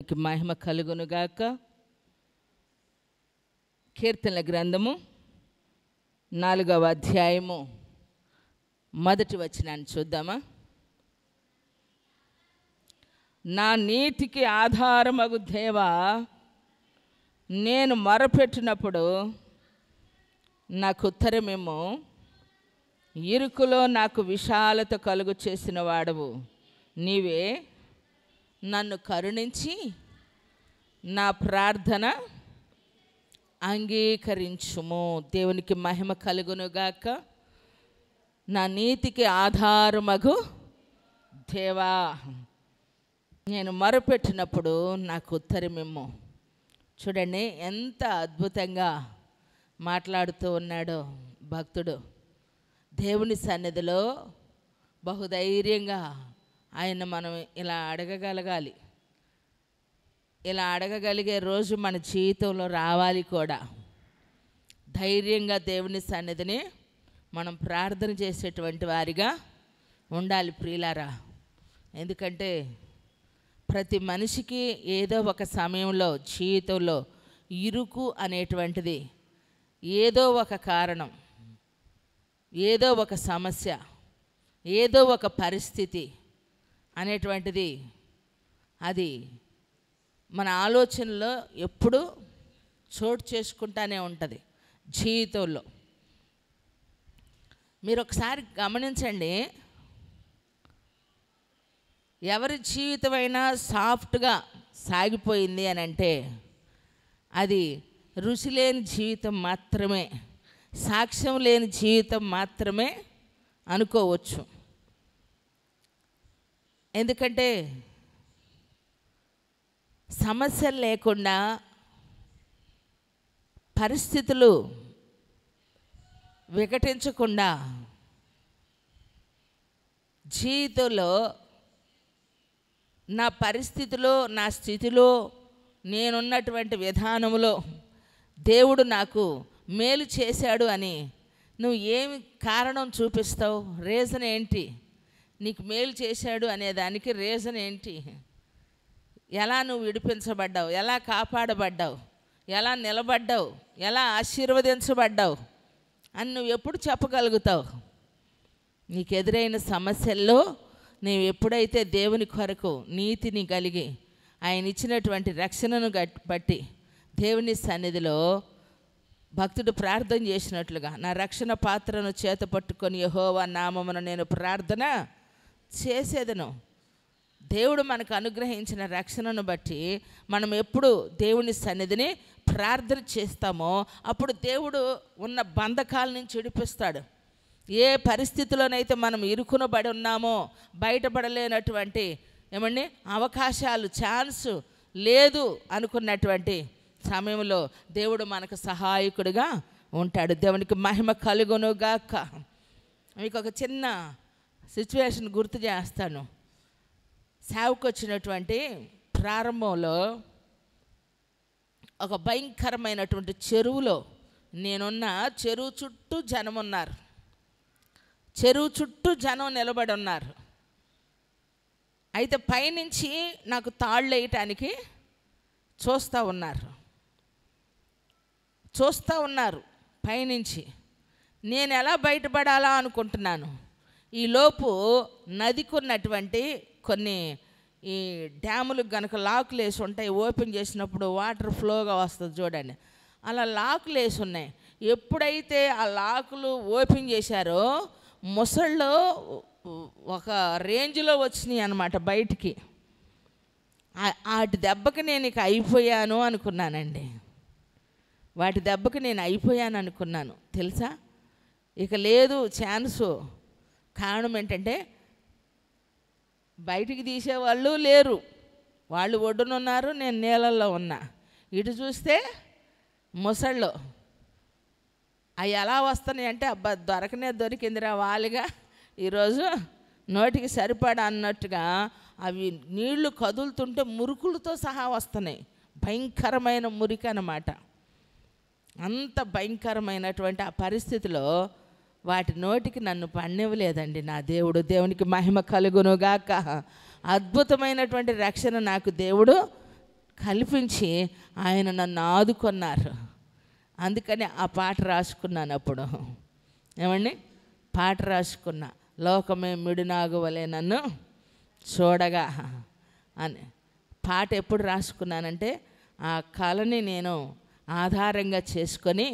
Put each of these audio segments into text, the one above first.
దేవునికి మహిమ కలుగునుగాక. కీర్తనల గ్రంథము 4వ అధ్యాయము 1వ వచనాన్ని చూద్దామా. నా నీతికి ఆధారమగు దేవా, నేను మొరపెట్టినప్పుడు నాకు ఉత్తరమేమో. ఇరుకులో నాకు విశాలత కలుగు చేసిన వాడవు నీవే. నన్ను కరుణించి నా ప్రార్థన అంగీకరించుము. దేవునికి మహిమ కలుగునుగాక. నా నీతికి ఆధారమగు దేవా, నేను మొరపెట్టినప్పుడు నాకు ఉత్తరమేమో. చూడండి ఎంత అద్భుతంగా మాట్లాడుతూ ఉన్నాడో భక్తుడు. దేవుని సన్నిధిలో బహుధైర్యంగా ఆయన మనం ఇలా అడగగలగాలి. ఇలా అడగగలిగే రోజు మన జీవితంలో రావాలి కూడా. ధైర్యంగా దేవుని సన్నిధిని మనం ప్రార్థన చేసేటువంటి వారిగా ఉండాలి ప్రియులారా. ఎందుకంటే ప్రతి మనిషికి ఏదో ఒక సమయంలో జీవితంలో ఇరుకు అనేటువంటిది, ఏదో ఒక కారణం, ఏదో ఒక సమస్య, ఏదో ఒక పరిస్థితి అనేటువంటిది అది మన ఆలోచనలో ఎప్పుడూ చోటు చేసుకుంటానే ఉంటుంది జీవితంలో. మీరు ఒకసారి గమనించండి, ఎవరి జీవితమైనా సాఫ్ట్గా సాగిపోయింది అని అంటే అది రుచి లేని జీవితం మాత్రమే, సాక్ష్యం లేని జీవితం మాత్రమే అనుకోవచ్చు. ఎందుకంటే సమస్యలు లేకుండా, పరిస్థితులు వికటించకుండా జీవితంలో నా పరిస్థితిలో, నా స్థితిలో, నేనున్నటువంటి విధానంలో దేవుడు నాకు మేలు చేశాడు అని నువ్వు ఏమి కారణం చూపిస్తావు? రీజన్ ఏంటి? నీకు మేలు చేశాడు అనేదానికి రీజన్ ఏంటి? ఎలా నువ్వు విడిపించబడ్డావు, ఎలా కాపాడబడ్డావు, ఎలా నిలబడ్డావు, ఎలా ఆశీర్వదించబడ్డావు అని నువ్వు ఎప్పుడు చెప్పగలుగుతావు? నీకు ఎదురైన సమస్యల్లో నీవు ఎప్పుడైతే దేవుని కొరకు నీతిని కలిగి ఆయన ఇచ్చినటువంటి రక్షణను బట్టి దేవుని సన్నిధిలో భక్తుడు ప్రార్థన చేసినట్లుగా, నా రక్షణ పాత్రను చేత పట్టుకొని యెహోవా నామమున నేను ప్రార్థన చేసేదను. దేవుడు మనకు అనుగ్రహించిన రక్షణను బట్టి మనం ఎప్పుడు దేవుని సన్నిధిని ప్రార్థన చేస్తామో అప్పుడు దేవుడు ఉన్న బంధకాల నుంచి విడిపిస్తాడు. ఏ పరిస్థితిలోనైతే మనం ఇరుకునబడి ఉన్నామో, బయటపడలేనటువంటి ఏమండి అవకాశాలు, ఛాన్స్ లేదు అనుకున్నటువంటి సమయంలో దేవుడు మనకు సహాయకుడిగా ఉంటాడు. దేవునికి మహిమ కలుగునుగాక. మీకు ఒక చిన్న సిచ్యువేషన్ గుర్తు చేస్తాను. సేవకు వచ్చినటువంటి ప్రారంభంలో ఒక భయంకరమైనటువంటి చెరువులో నేనున్న చెరువు చుట్టూ జనం ఉన్నారు. చెరువు చుట్టూ జనం నిలబడి ఉన్నారు. అయితే పైనుంచి నాకు తాళ్ళు వేయటానికి చూస్తూ ఉన్నారు పైనుంచి. నేను ఎలా బయటపడాలా అనుకుంటున్నాను. ఈలోపు నదికి ఉన్నటువంటి కొన్ని ఈ డ్యాములకు కనుక లాకులు వేసి ఉంటాయి, ఓపెన్ చేసినప్పుడు వాటర్ ఫ్లోగా వస్తుంది చూడండి, అలా లాకులు వేసి ఉన్నాయి. ఎప్పుడైతే ఆ లాకులు ఓపెన్ చేశారో ముసళ్ళు ఒక రేంజ్లో వచ్చినాయి అన్నమాట బయటికి. వాటి దెబ్బకి నేను ఇక అయిపోయాను అనుకున్నానండి. వాటి దెబ్బకి నేను అయిపోయాను అనుకున్నాను. తెలుసా, ఇక లేదు ఛాన్సు. కారణం ఏంటంటే బయటికి తీసేవాళ్ళు లేరు, వాళ్ళు ఒడ్డునున్నారు, నేను నీళ్ళల్లో ఉన్నా. ఇటు చూస్తే ముసళ్ళు అవి ఎలా వస్తున్నాయి అంటే అబ్బా దొరికిందిరా వాలిగా ఈరోజు నోటికి సరిపడా అన్నట్టుగా అవి నీళ్లు కదులుతుంటే మురుకులతో సహా వస్తున్నాయి. భయంకరమైన మురికి అన్నమాట. అంత భయంకరమైనటువంటి ఆ పరిస్థితిలో వాటి నోటికి నన్ను పన్నివ్వలేదండి నా దేవుడు. దేవునికి మహిమ కలుగునుగాక. అద్భుతమైనటువంటి రక్షణ నాకు దేవుడు కల్పించి ఆయన నన్ను ఆదుకున్నారు. అందుకని ఆ పాట రాసుకున్నాను. అప్పుడు ఏమండి పాట రాసుకున్నా, లోకమే మిడునాగు వలె నన్ను చూడగా అని. పాట ఎప్పుడు రాసుకున్నానంటే ఆ కళని నేను ఆధారంగా చేసుకొని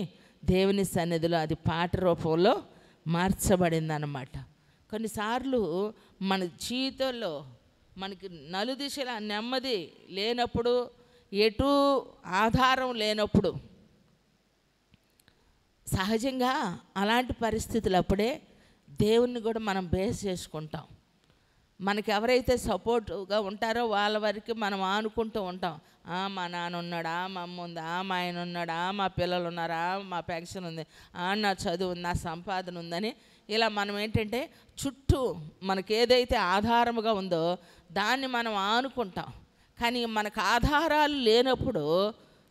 దేవుని సన్నిధిలో అది పాట రూపంలో మార్చబడింది అన్నమాట. కొన్నిసార్లు మన జీవితంలో మనకి నలుదిశల నెమ్మది లేనప్పుడు, ఎటు ఆధారం లేనప్పుడు, సహజంగా అలాంటి పరిస్థితులు అప్పుడే దేవుణ్ణి కూడా మనం బేస్ చేసుకుంటాం. మనకి ఎవరైతే సపోర్టుగా ఉంటారో వాళ్ళ వరకు మనం ఆనుకుంటూ ఉంటాం. మా నాన్న ఉన్నాడా, మా అమ్మ ఉందా, మా ఆయన ఉన్నాడా, మా పిల్లలు ఉన్నారా, మా పెన్షన్ ఉంది, నా చదువు ఉంది, నా సంపాదన ఉందని ఇలా మనం ఏంటంటే చుట్టూ మనకి ఏదైతే ఆధారముగా ఉందో దాన్ని మనం ఆనుకుంటాం. కానీ మనకు ఆధారాలు లేనప్పుడు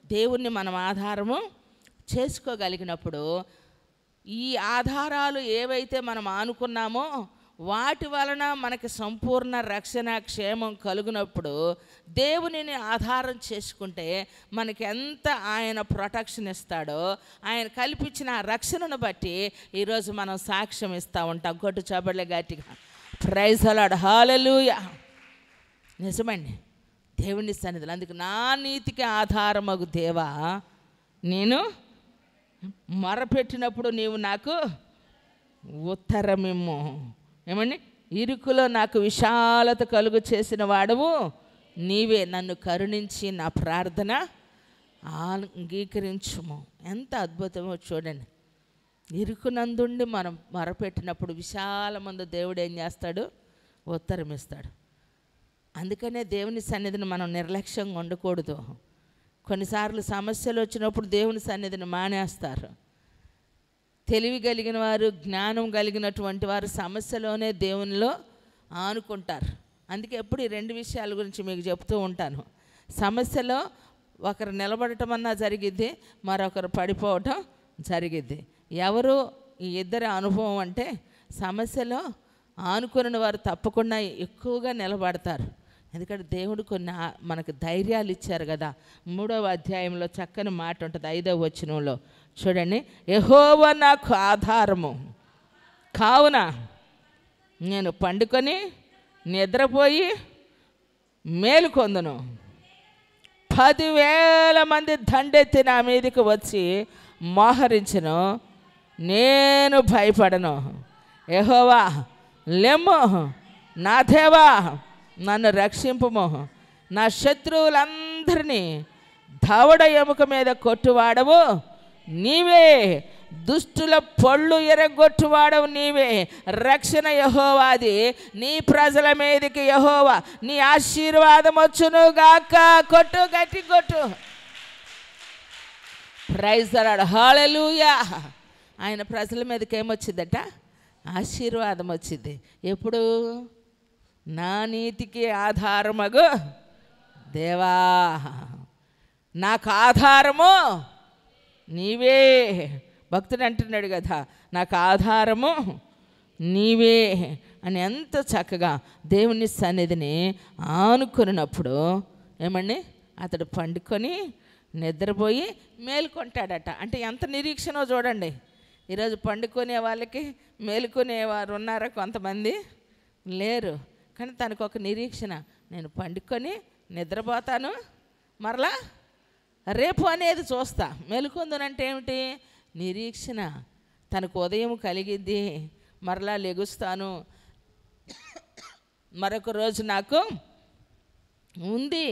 దేవుణ్ణి మనం ఆధారము చేసుకోగలిగినప్పుడు ఈ ఆధారాలు ఏవైతే మనం ఆనుకున్నామో వాటి వలన మనకి సంపూర్ణ రక్షణ క్షేమం కలుగునప్పుడు దేవునిని ఆధారం చేసుకుంటే మనకి ఎంత ఆయన ప్రొటెక్షన్ ఇస్తాడో, ఆయన కల్పించిన ఆ రక్షణను బట్టి ఈరోజు మనం సాక్ష్యం ఇస్తూ ఉంటాం. కొట్టు చబళ్ళ గట్టిగా ప్రైజ్ ది లార్డ్, హల్లెలూయా. నిజమండి, దేవుని సన్నిధిలో అందుకు నా నీతికి ఆధారమగు దేవా, నేను మొరపెట్టినప్పుడు నీవు నాకు ఉత్తరమిమ్ము. ఏమండి, ఇరుకులో నాకు విశాలత కలుగు చేసిన వాడవు నీవే, నన్ను కరుణించి నా ప్రార్థన అంగీకరించుము. ఎంత అద్భుతమో చూడండి. ఇరుకునందుండి మనం మొరపెట్టినప్పుడు విశాలమందు దేవుడు ఏం చేస్తాడు? ఉత్తరం ఇస్తాడు. అందుకనే దేవుని సన్నిధిని మనం నిర్లక్ష్యంగా ఉండకూడదు. కొన్నిసార్లు సమస్యలు వచ్చినప్పుడు దేవుని సన్నిధిని మానేస్తారు. తెలివి కలిగిన వారు, జ్ఞానం కలిగినటువంటి వారు సమస్యలోనే దేవునిలో ఆనుకుంటారు. అందుకే ఎప్పుడు ఈ రెండు విషయాల గురించి మీకు చెప్తూ ఉంటాను. సమస్యలో ఒకరు నిలబడటం అన్నా జరిగిద్ది, మరొకరు పడిపోవటం జరిగిద్ది. ఎవరు ఈ ఇద్దరి అనుభవం అంటే సమస్యలో ఆనుకుని వారు తప్పకుండా ఎక్కువగా నిలబడతారు. ఎందుకంటే దేవుడు కొన్ని మనకు ధైర్యాలు ఇచ్చారు కదా. 3వ అధ్యాయంలో చక్కని మాట ఉంటుంది, 5వ వచనంలో చూడండి. యెహోవా నాకు ఆధారము కావున నేను పండుకొని నిద్రపోయి మేలుకొందును. 10,000 మంది దండెత్తి నా మీదకి వచ్చి మోహరించును, నేను భయపడను. యెహోవా లెమ్ము, నా దేవా నన్ను రక్షింపుము. నా శత్రువులందరినీ దవడ ఎముక మీద కొట్టువాడవు నీవే, దుష్టుల పళ్ళు ఎరగొట్టువాడవు నీవే. రక్షణ యెహోవాది, నీ ప్రజల మీదకి యెహోవా నీ ఆశీర్వాదం వచ్చును గాక. కొట్టు, గట్టి కొట్టు. ప్రైజ్ ది లార్డ్, హల్లెలూయా. ఆయన ప్రజల మీదకి ఏమొచ్చిందట? ఆశీర్వాదం వచ్చింది. ఎప్పుడు? నా నీతికి ఆధారమగు దేవా, నాకు ఆధారము నీవే. భక్తుడు అంటున్నాడు కదా, నాకు ఆధారము నీవే అని. ఎంత చక్కగా దేవుని సన్నిధిని ఆనుకున్నప్పుడు ఏమండి, అతడు పండుకొని నిద్రపోయి మేలుకొంటాడట. అంటే ఎంత నిరీక్షణో చూడండి. ఈరోజు పండుకునే వాళ్ళకి మేలుకునేవారు ఉన్నారా? కొంతమంది లేరు. కానీ తనకు ఒక నిరీక్షణ, నేను పండుకొని నిద్రపోతాను, మరలా రేపు అనేది చూస్తా. మెలుకుందునంటే ఏమిటి? నిరీక్షణ. తనకు ఉదయం కలిగిద్ది, మరలా లెగుస్తాను, మరొక రోజు నాకు ఉంది.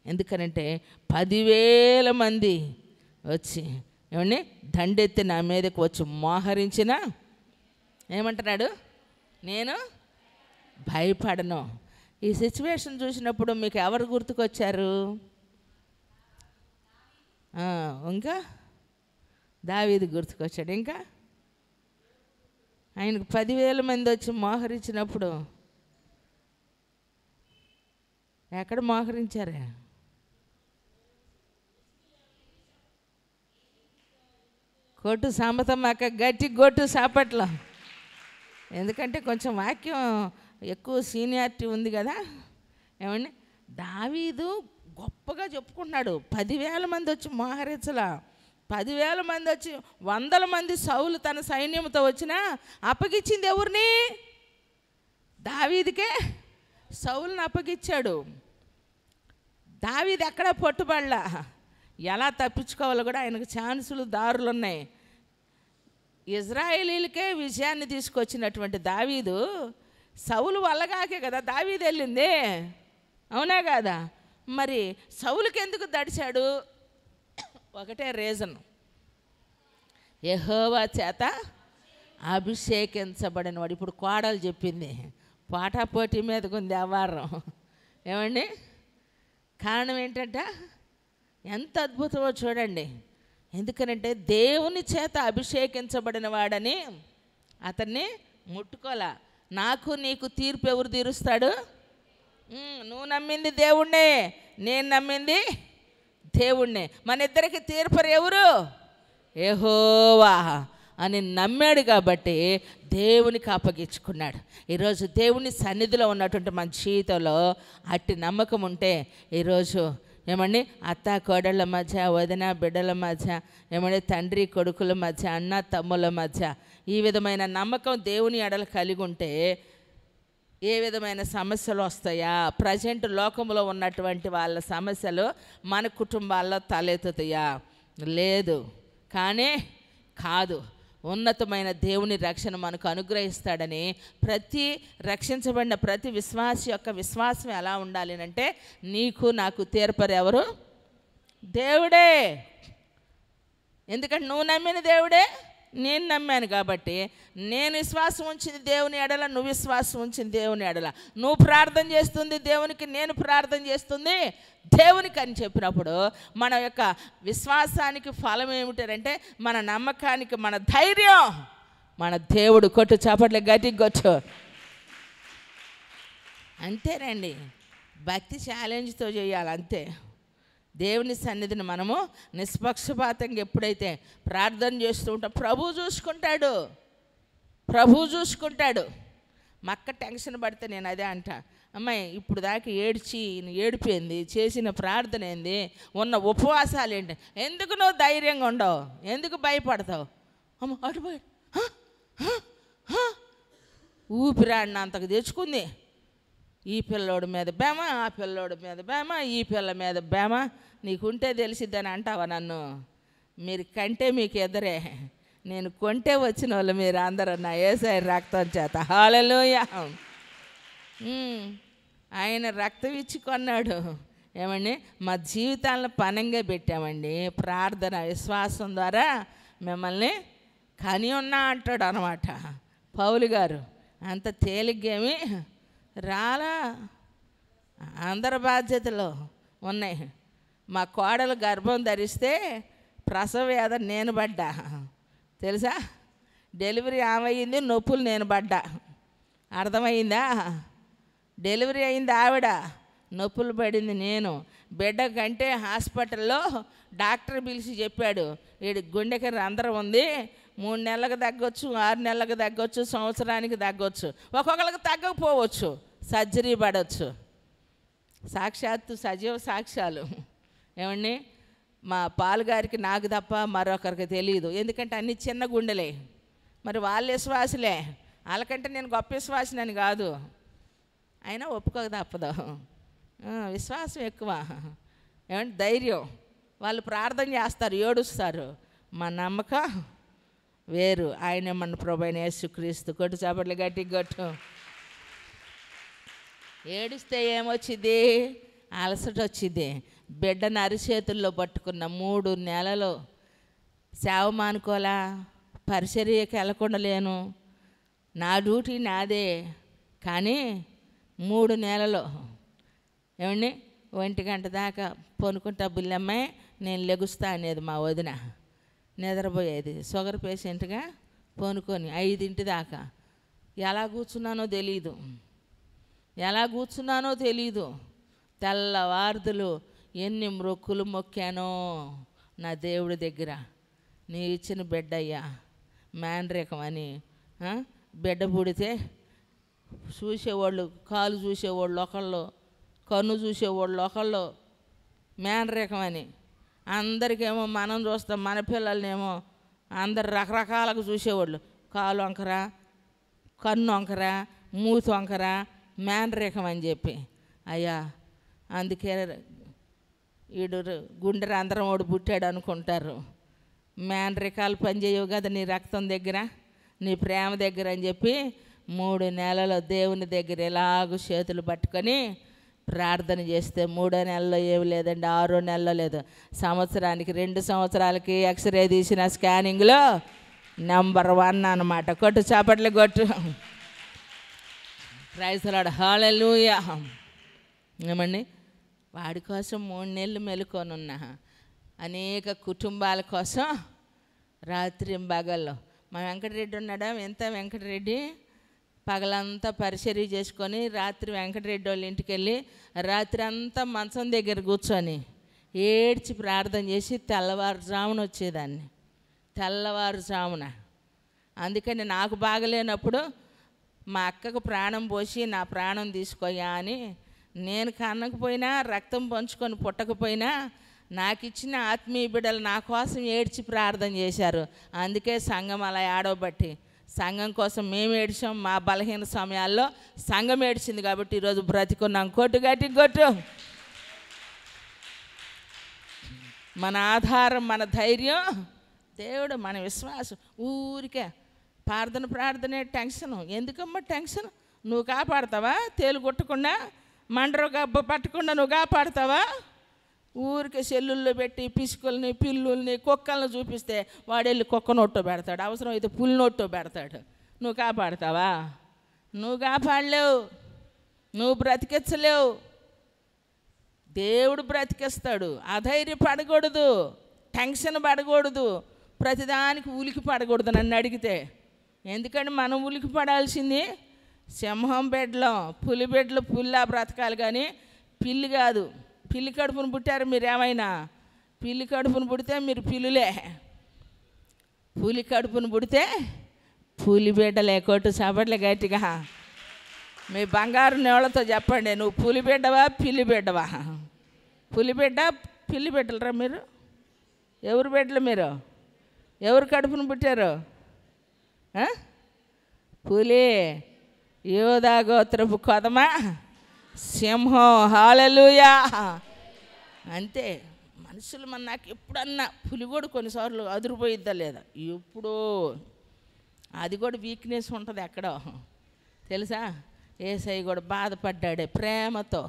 ఎందుకనంటే 10,000 మంది వచ్చి ఏమండి దండెత్తి నా మీదకి వచ్చి మోహరించిన ఏమంటున్నాడు? నేను భయపడను. ఈ సిచ్యువేషన్ చూసినప్పుడు మీకు ఎవరు గుర్తుకొచ్చారు? ఇంకా దావీదు గుర్తుకొచ్చాడు. ఇంకా ఆయనకు 10,000 మంది వచ్చి మోహరించినప్పుడు ఎక్కడ మోహరించారే? కొట్టు సాంబతమ్మ అక్క, గట్టి కొట్టు సాపట్లో. ఎందుకంటే కొంచెం వాక్యం ఎక్కువ సీనియారిటీ ఉంది కదా. ఏమండి, దావీదు గొప్పగా చెప్పుకుంటున్నాడు. 10,000 మంది వచ్చి మోహరించలా, 10,000 మంది వచ్చి 100 మంది సౌలు తన సైన్యంతో వచ్చినా అప్పగిచ్చింది ఎవరిని? దావీదుకే సౌలుని అప్పగిచ్చాడు. దావీదు ఎక్కడ పట్టుబడలా. ఎలా తప్పించుకోవాలో కూడా ఆయనకు ఛాన్సులు, దారులు ఉన్నాయి. ఇజ్రాయేలీలకే విజయాన్ని తీసుకొచ్చినటువంటి దావీదు సౌలు వల్లగాకే కదా దావీదు వెళ్ళింది, అవునా కాదా? మరి సౌలుకి ఎందుకు దడిచాడు? ఒకటే రీజన్, యెహోవా చేత అభిషేకించబడిన వాడు. ఇప్పుడు కోడలు చెప్పింది, పోటాపోటీ మీదకు ఉంది వ్యవహారం. ఏమండి, కారణం ఏంటంట? ఎంత అద్భుతమో చూడండి. ఎందుకనంటే దేవుని చేత అభిషేకించబడిన వాడని అతన్ని ముట్టుకోలా. నాకు నీకు తీర్పు ఎవరు తీరుస్తాడు? నువ్వు నమ్మింది దేవుణ్ణే, నేను నమ్మింది దేవుణ్ణే. మన ఇద్దరికి తీర్పు ఎవరు? యెహోవా అని నమ్మాడు కాబట్టి దేవునికి అప్పగించుకున్నాడు. ఈరోజు దేవుని సన్నిధిలో ఉన్నటువంటి మన జీవితంలో అట్టి నమ్మకం ఉంటే ఈరోజు ఏమండి అత్త కోడళ్ళ మధ్య, వదిన బిడ్డల మధ్య, ఏమండి తండ్రి కొడుకుల మధ్య, అన్న తమ్ముల మధ్య ఈ విధమైన నమ్మకం దేవుని ఎడల కలిగి ఉంటే ఏ విధమైన సమస్యలు వస్తాయా? ప్రజెంట్ లోకంలో ఉన్నటువంటి వాళ్ళ సమస్యలు మన కుటుంబాల్లో తలెత్తుతాయా? లేదు. కానీ కాదు, ఉన్నతమైన దేవుని రక్షణ మనకు అనుగ్రహిస్తాడని ప్రతి రక్షించబడిన ప్రతి విశ్వాసి యొక్క విశ్వాసం ఎలా ఉండాలి అంటే, నీకు నాకు తీర్పరు ఎవరు? దేవుడే. ఎందుకంటే నువ్వు నమ్మిన దేవుడే, నేను నమ్మాను కాబట్టి నేను విశ్వాసం ఉంచింది దేవుని ఎడల, నువ్వు విశ్వాసం ఉంచింది దేవుని ఎడల. నువ్వు ప్రార్థన చేస్తుంది దేవునికి, నేను ప్రార్థన చేస్తుంది దేవునికి అని చెప్పినప్పుడు మన యొక్క విశ్వాసానికి ఫలం ఏమిటంటే మన నమ్మకానికి మన ధైర్యం మన దేవుడు. కొట్టు చప్పట్లు గట్టిగా కొట్టు. అంతేనండి, భక్తి ఛాలెంజ్తో చేయాలి అంతే. దేవుని సన్నిధిని మనము నిష్పక్షపాతంగా ఎప్పుడైతే ప్రార్థన చేస్తూ ఉంటాం ప్రభు చూసుకుంటాడు, ప్రభు చూసుకుంటాడు. మా అక్క టెన్షన్ పడితే నేను అదే అంటా, అమ్మాయి ఇప్పుడు దాకా ఏడిపోయింది, చేసిన ప్రార్థన ఏంది, ఉన్న ఉపవాసాలు ఏంటి, ఎందుకు నువ్వు ధైర్యంగా ఉండవు, ఎందుకు భయపడతావు? అమ్మ అటు పోయి ఊపిరాడినంతకు తెచ్చుకుంది. ఈ పిల్లోడి మీద బేమ, ఆ పిల్లోడి మీద బేమ, ఈ పిల్ల మీద బేమ, నీకుంటే తెలిసిద్దని అంటావా నన్ను? మీరు కంటే మీకు ఎదురే, నేను కొంటే వచ్చిన వాళ్ళు మీరు అందరూ నా యేసయ్య రక్తం చేత. హల్లెలూయా. ఆయన రక్తం ఇచ్చి కొన్నాడు. ఏమండి, మా జీవితాలను పనంగా పెట్టామండి. ప్రార్థన విశ్వాసం ద్వారా మిమ్మల్ని కని ఉన్నా అంటాడు అనమాట పౌలు గారు. అంత తేలిగ్గేమి రాలా, అందరి బాధ్యతలు ఉన్నాయి. మా కోడలు గర్భం ధరిస్తే ప్రసవ వేదన నేను పడ్డా తెలుసా? డెలివరీ ఆమె అయింది, నొప్పులు నేను పడ్డా. అర్థమైందా? డెలివరీ అయింది ఆవిడ, నొప్పులు పడింది నేను. బిడ్డ కంటే హాస్పిటల్లో డాక్టర్ పిలిచి చెప్పాడు, వీడి గుండెకి రంధ్రం ఉంది, 3 నెలలకు తగ్గొచ్చు, 6 నెలలకు తగ్గొచ్చు, సంవత్సరానికి తగ్గొచ్చు, ఒక్కొక్కరికి తగ్గకపోవచ్చు, సర్జరీ పడవచ్చు. సాక్షాత్తు సజీవ సాక్ష్యాలు. ఏమండి, మా పాలుగారికి నాకు తప్ప మరొకరికి తెలియదు, ఎందుకంటే అన్ని చిన్న గుండెలే. మరి వాళ్ళ విశ్వాసులే, వాళ్ళకంటే నేను గొప్ప విశ్వాసినని కాదు, అయినా ఒప్పుకోక తప్పదు. విశ్వాసం ఎక్కువ. ఏమంటే ధైర్యం. వాళ్ళు ప్రార్థన చేస్తారు, ఏడుస్తారు. మా నమ్మకం వేరు. ఆయన మన ప్రభువైన యేసుక్రీస్తు. కొట్టు చప్పట్లు గట్టిగా కొట్టు. ఏడుస్తే ఏమొచ్చింది? అలసట వచ్చింది. బిడ్డను అరిచేతుల్లో పట్టుకున్న 3 నెలలు సేవ మానుకోలా, పరిచర్యకి వెళ్ళకుండా లేను, నా డ్యూటీ నాదే. కానీ 3 నెలలు ఏమండి 1 గంట దాకా పనుకుంటా బుల్లమ్మాయి నేను లెగుస్తా అనేది మా వదిన. నిద్రపోయేది షుగర్ పేషెంట్గా పనుకొని 5 దాకా. ఎలా కూర్చున్నానో తెలీదు. తెల్లవార్దులు ఎన్ని మొక్కులు మొక్కానో నా దేవుడి దగ్గర. నీ ఇచ్చిన బిడ్డ అయ్యా మేనరేకం అని. బిడ్డ పుడితే చూసేవాళ్ళు, కాలు చూసేవాళ్ళు ఒకళ్ళు, కన్ను చూసేవాళ్ళు ఒకళ్ళు, మేనరికం అని. అందరికేమో మనం చూస్తాం, మన పిల్లలనేమో అందరు రకరకాలుగా చూసేవాళ్ళు. కాలు వంకర, కన్ను వంకర, మూతి వంకర, మేనరికం అని చెప్పి. అయ్యా అందుకే వీడు గుండె రంధ్రం ఓడి పుట్టాడు అనుకుంటారు. మేనరికాలు పనిచేయవు కదా నీ రక్తం దగ్గర, నీ ప్రేమ దగ్గర అని చెప్పి 3 నెలలు దేవుని దగ్గర ఎలాగూ చేతులు పట్టుకొని ప్రార్థన చేస్తే 3వ నెలలో ఏమి లేదండి, 6వ నెలలో లేదు, సంవత్సరానికి 2 సంవత్సరాలకి ఎక్స్రే తీసిన స్కానింగ్లో నెంబర్ 1 అన్నమాట. కొట్టు చాపట్లు కొట్టు. ప్రైజ్ ది లార్డ్, హల్లెలూయా. ఏమండి, వాడి కోసం 3 నెలలు మెలుకొనున్నా. అనేక కుటుంబాల కోసం రాత్రి పగల్లో. మా వెంకటరెడ్డి ఉన్నాడా, ఎంత వెంకటరెడ్డి పగలంతా పరిచర్య చేసుకొని రాత్రి వెంకటరెడ్డి వాళ్ళ ఇంటికి వెళ్ళి రాత్రి అంతా మంచం దగ్గర కూర్చొని ఏడ్చి ప్రార్థన చేసి తెల్లవారుజామున వచ్చేదాన్ని, తెల్లవారుజామున. అందుకని నాకు బాగలేనప్పుడు మా అక్కకు ప్రాణం పోసి నా ప్రాణం తీసుకోయా అని, నేను కన్నకపోయినా రక్తం పంచుకొని పుట్టకపోయినా నాకు ఇచ్చిన ఆత్మీయ బిడ్డలు నా కోసం ఏడ్చి ప్రార్థన చేశారు. అందుకే సంఘం అలా ఏడవబట్టి, సంఘం కోసం మేము ఏడ్చాం. మా బలహీన సమయాల్లో సంఘం ఏడ్చింది కాబట్టి ఈరోజు బ్రతికున్నాం. కొట్టు గట్టి కొట్టు. మన ఆధారం, మన ధైర్యం దేవుడు, మన విశ్వాసం. ఊరికే ప్రార్థనే టెన్షన్. ఎందుకమ్మా టెన్షన్? నువ్వు కాపాడతావా? తేలు కొట్టకుండా, మండరు గబ్బ పట్టకుండా నువ్వు కాపాడతావా? ఊరికే సెల్లుల్లో పెట్టి పిసుకుల్ని, పిల్లుల్ని, కుక్కల్ని చూపిస్తే వాడు వెళ్ళి కుక్క నోట్టో పెడతాడు, అవసరం అయితే పులి నోట్టో పెడతాడు. నువ్వు కాపాడతావా? నువ్వు కాపాడలేవు, నువ్వు బ్రతికించలేవు. దేవుడు బ్రతికిస్తాడు. అధైర్యపడకూడదు, టెన్షన్ పడకూడదు, ప్రతిదానికి ఉలికి పడకూడదు నన్ను అడిగితే. ఎందుకంటే మనం ఉలికి పడాల్సింది సింహం బిడ్డలో, పులి బిడ్డలు పుల్లా బ్రతకాలి కానీ పిల్లి కాదు. పిల్లి కడుపును పుట్టారు మీరు ఏమైనా? పిల్లి కడుపును పుడితే మీరు పిల్లులే. పులి కడుపును పుడితే పులి బిడ్డలే. కొట్టు చప్పట్లు గట్టిగా. మీ బంగారు నేళ్లతో చెప్పండి, నువ్వు పులి బిడ్డవా పిల్లి బిడ్డవా? పులి బిడ్డ పిల్లి బిడ్డలరా మీరు? ఎవరు బిడ్డలు మీరు? ఎవరు కడుపును పుట్టారు? పులి, యోధా గోత్రపు కొదమా, సింహం. హల్లెలూయా. అంతే. మనుషులు నాకు ఎప్పుడన్నా పులి కూడా కొన్నిసార్లు అదిరిపోయిద్దా లేదా, ఎప్పుడో అది కూడా వీక్నెస్ ఉంటుంది ఎక్కడో తెలుసా. యేసయ్య కూడా బాధపడ్డాడే ప్రేమతో.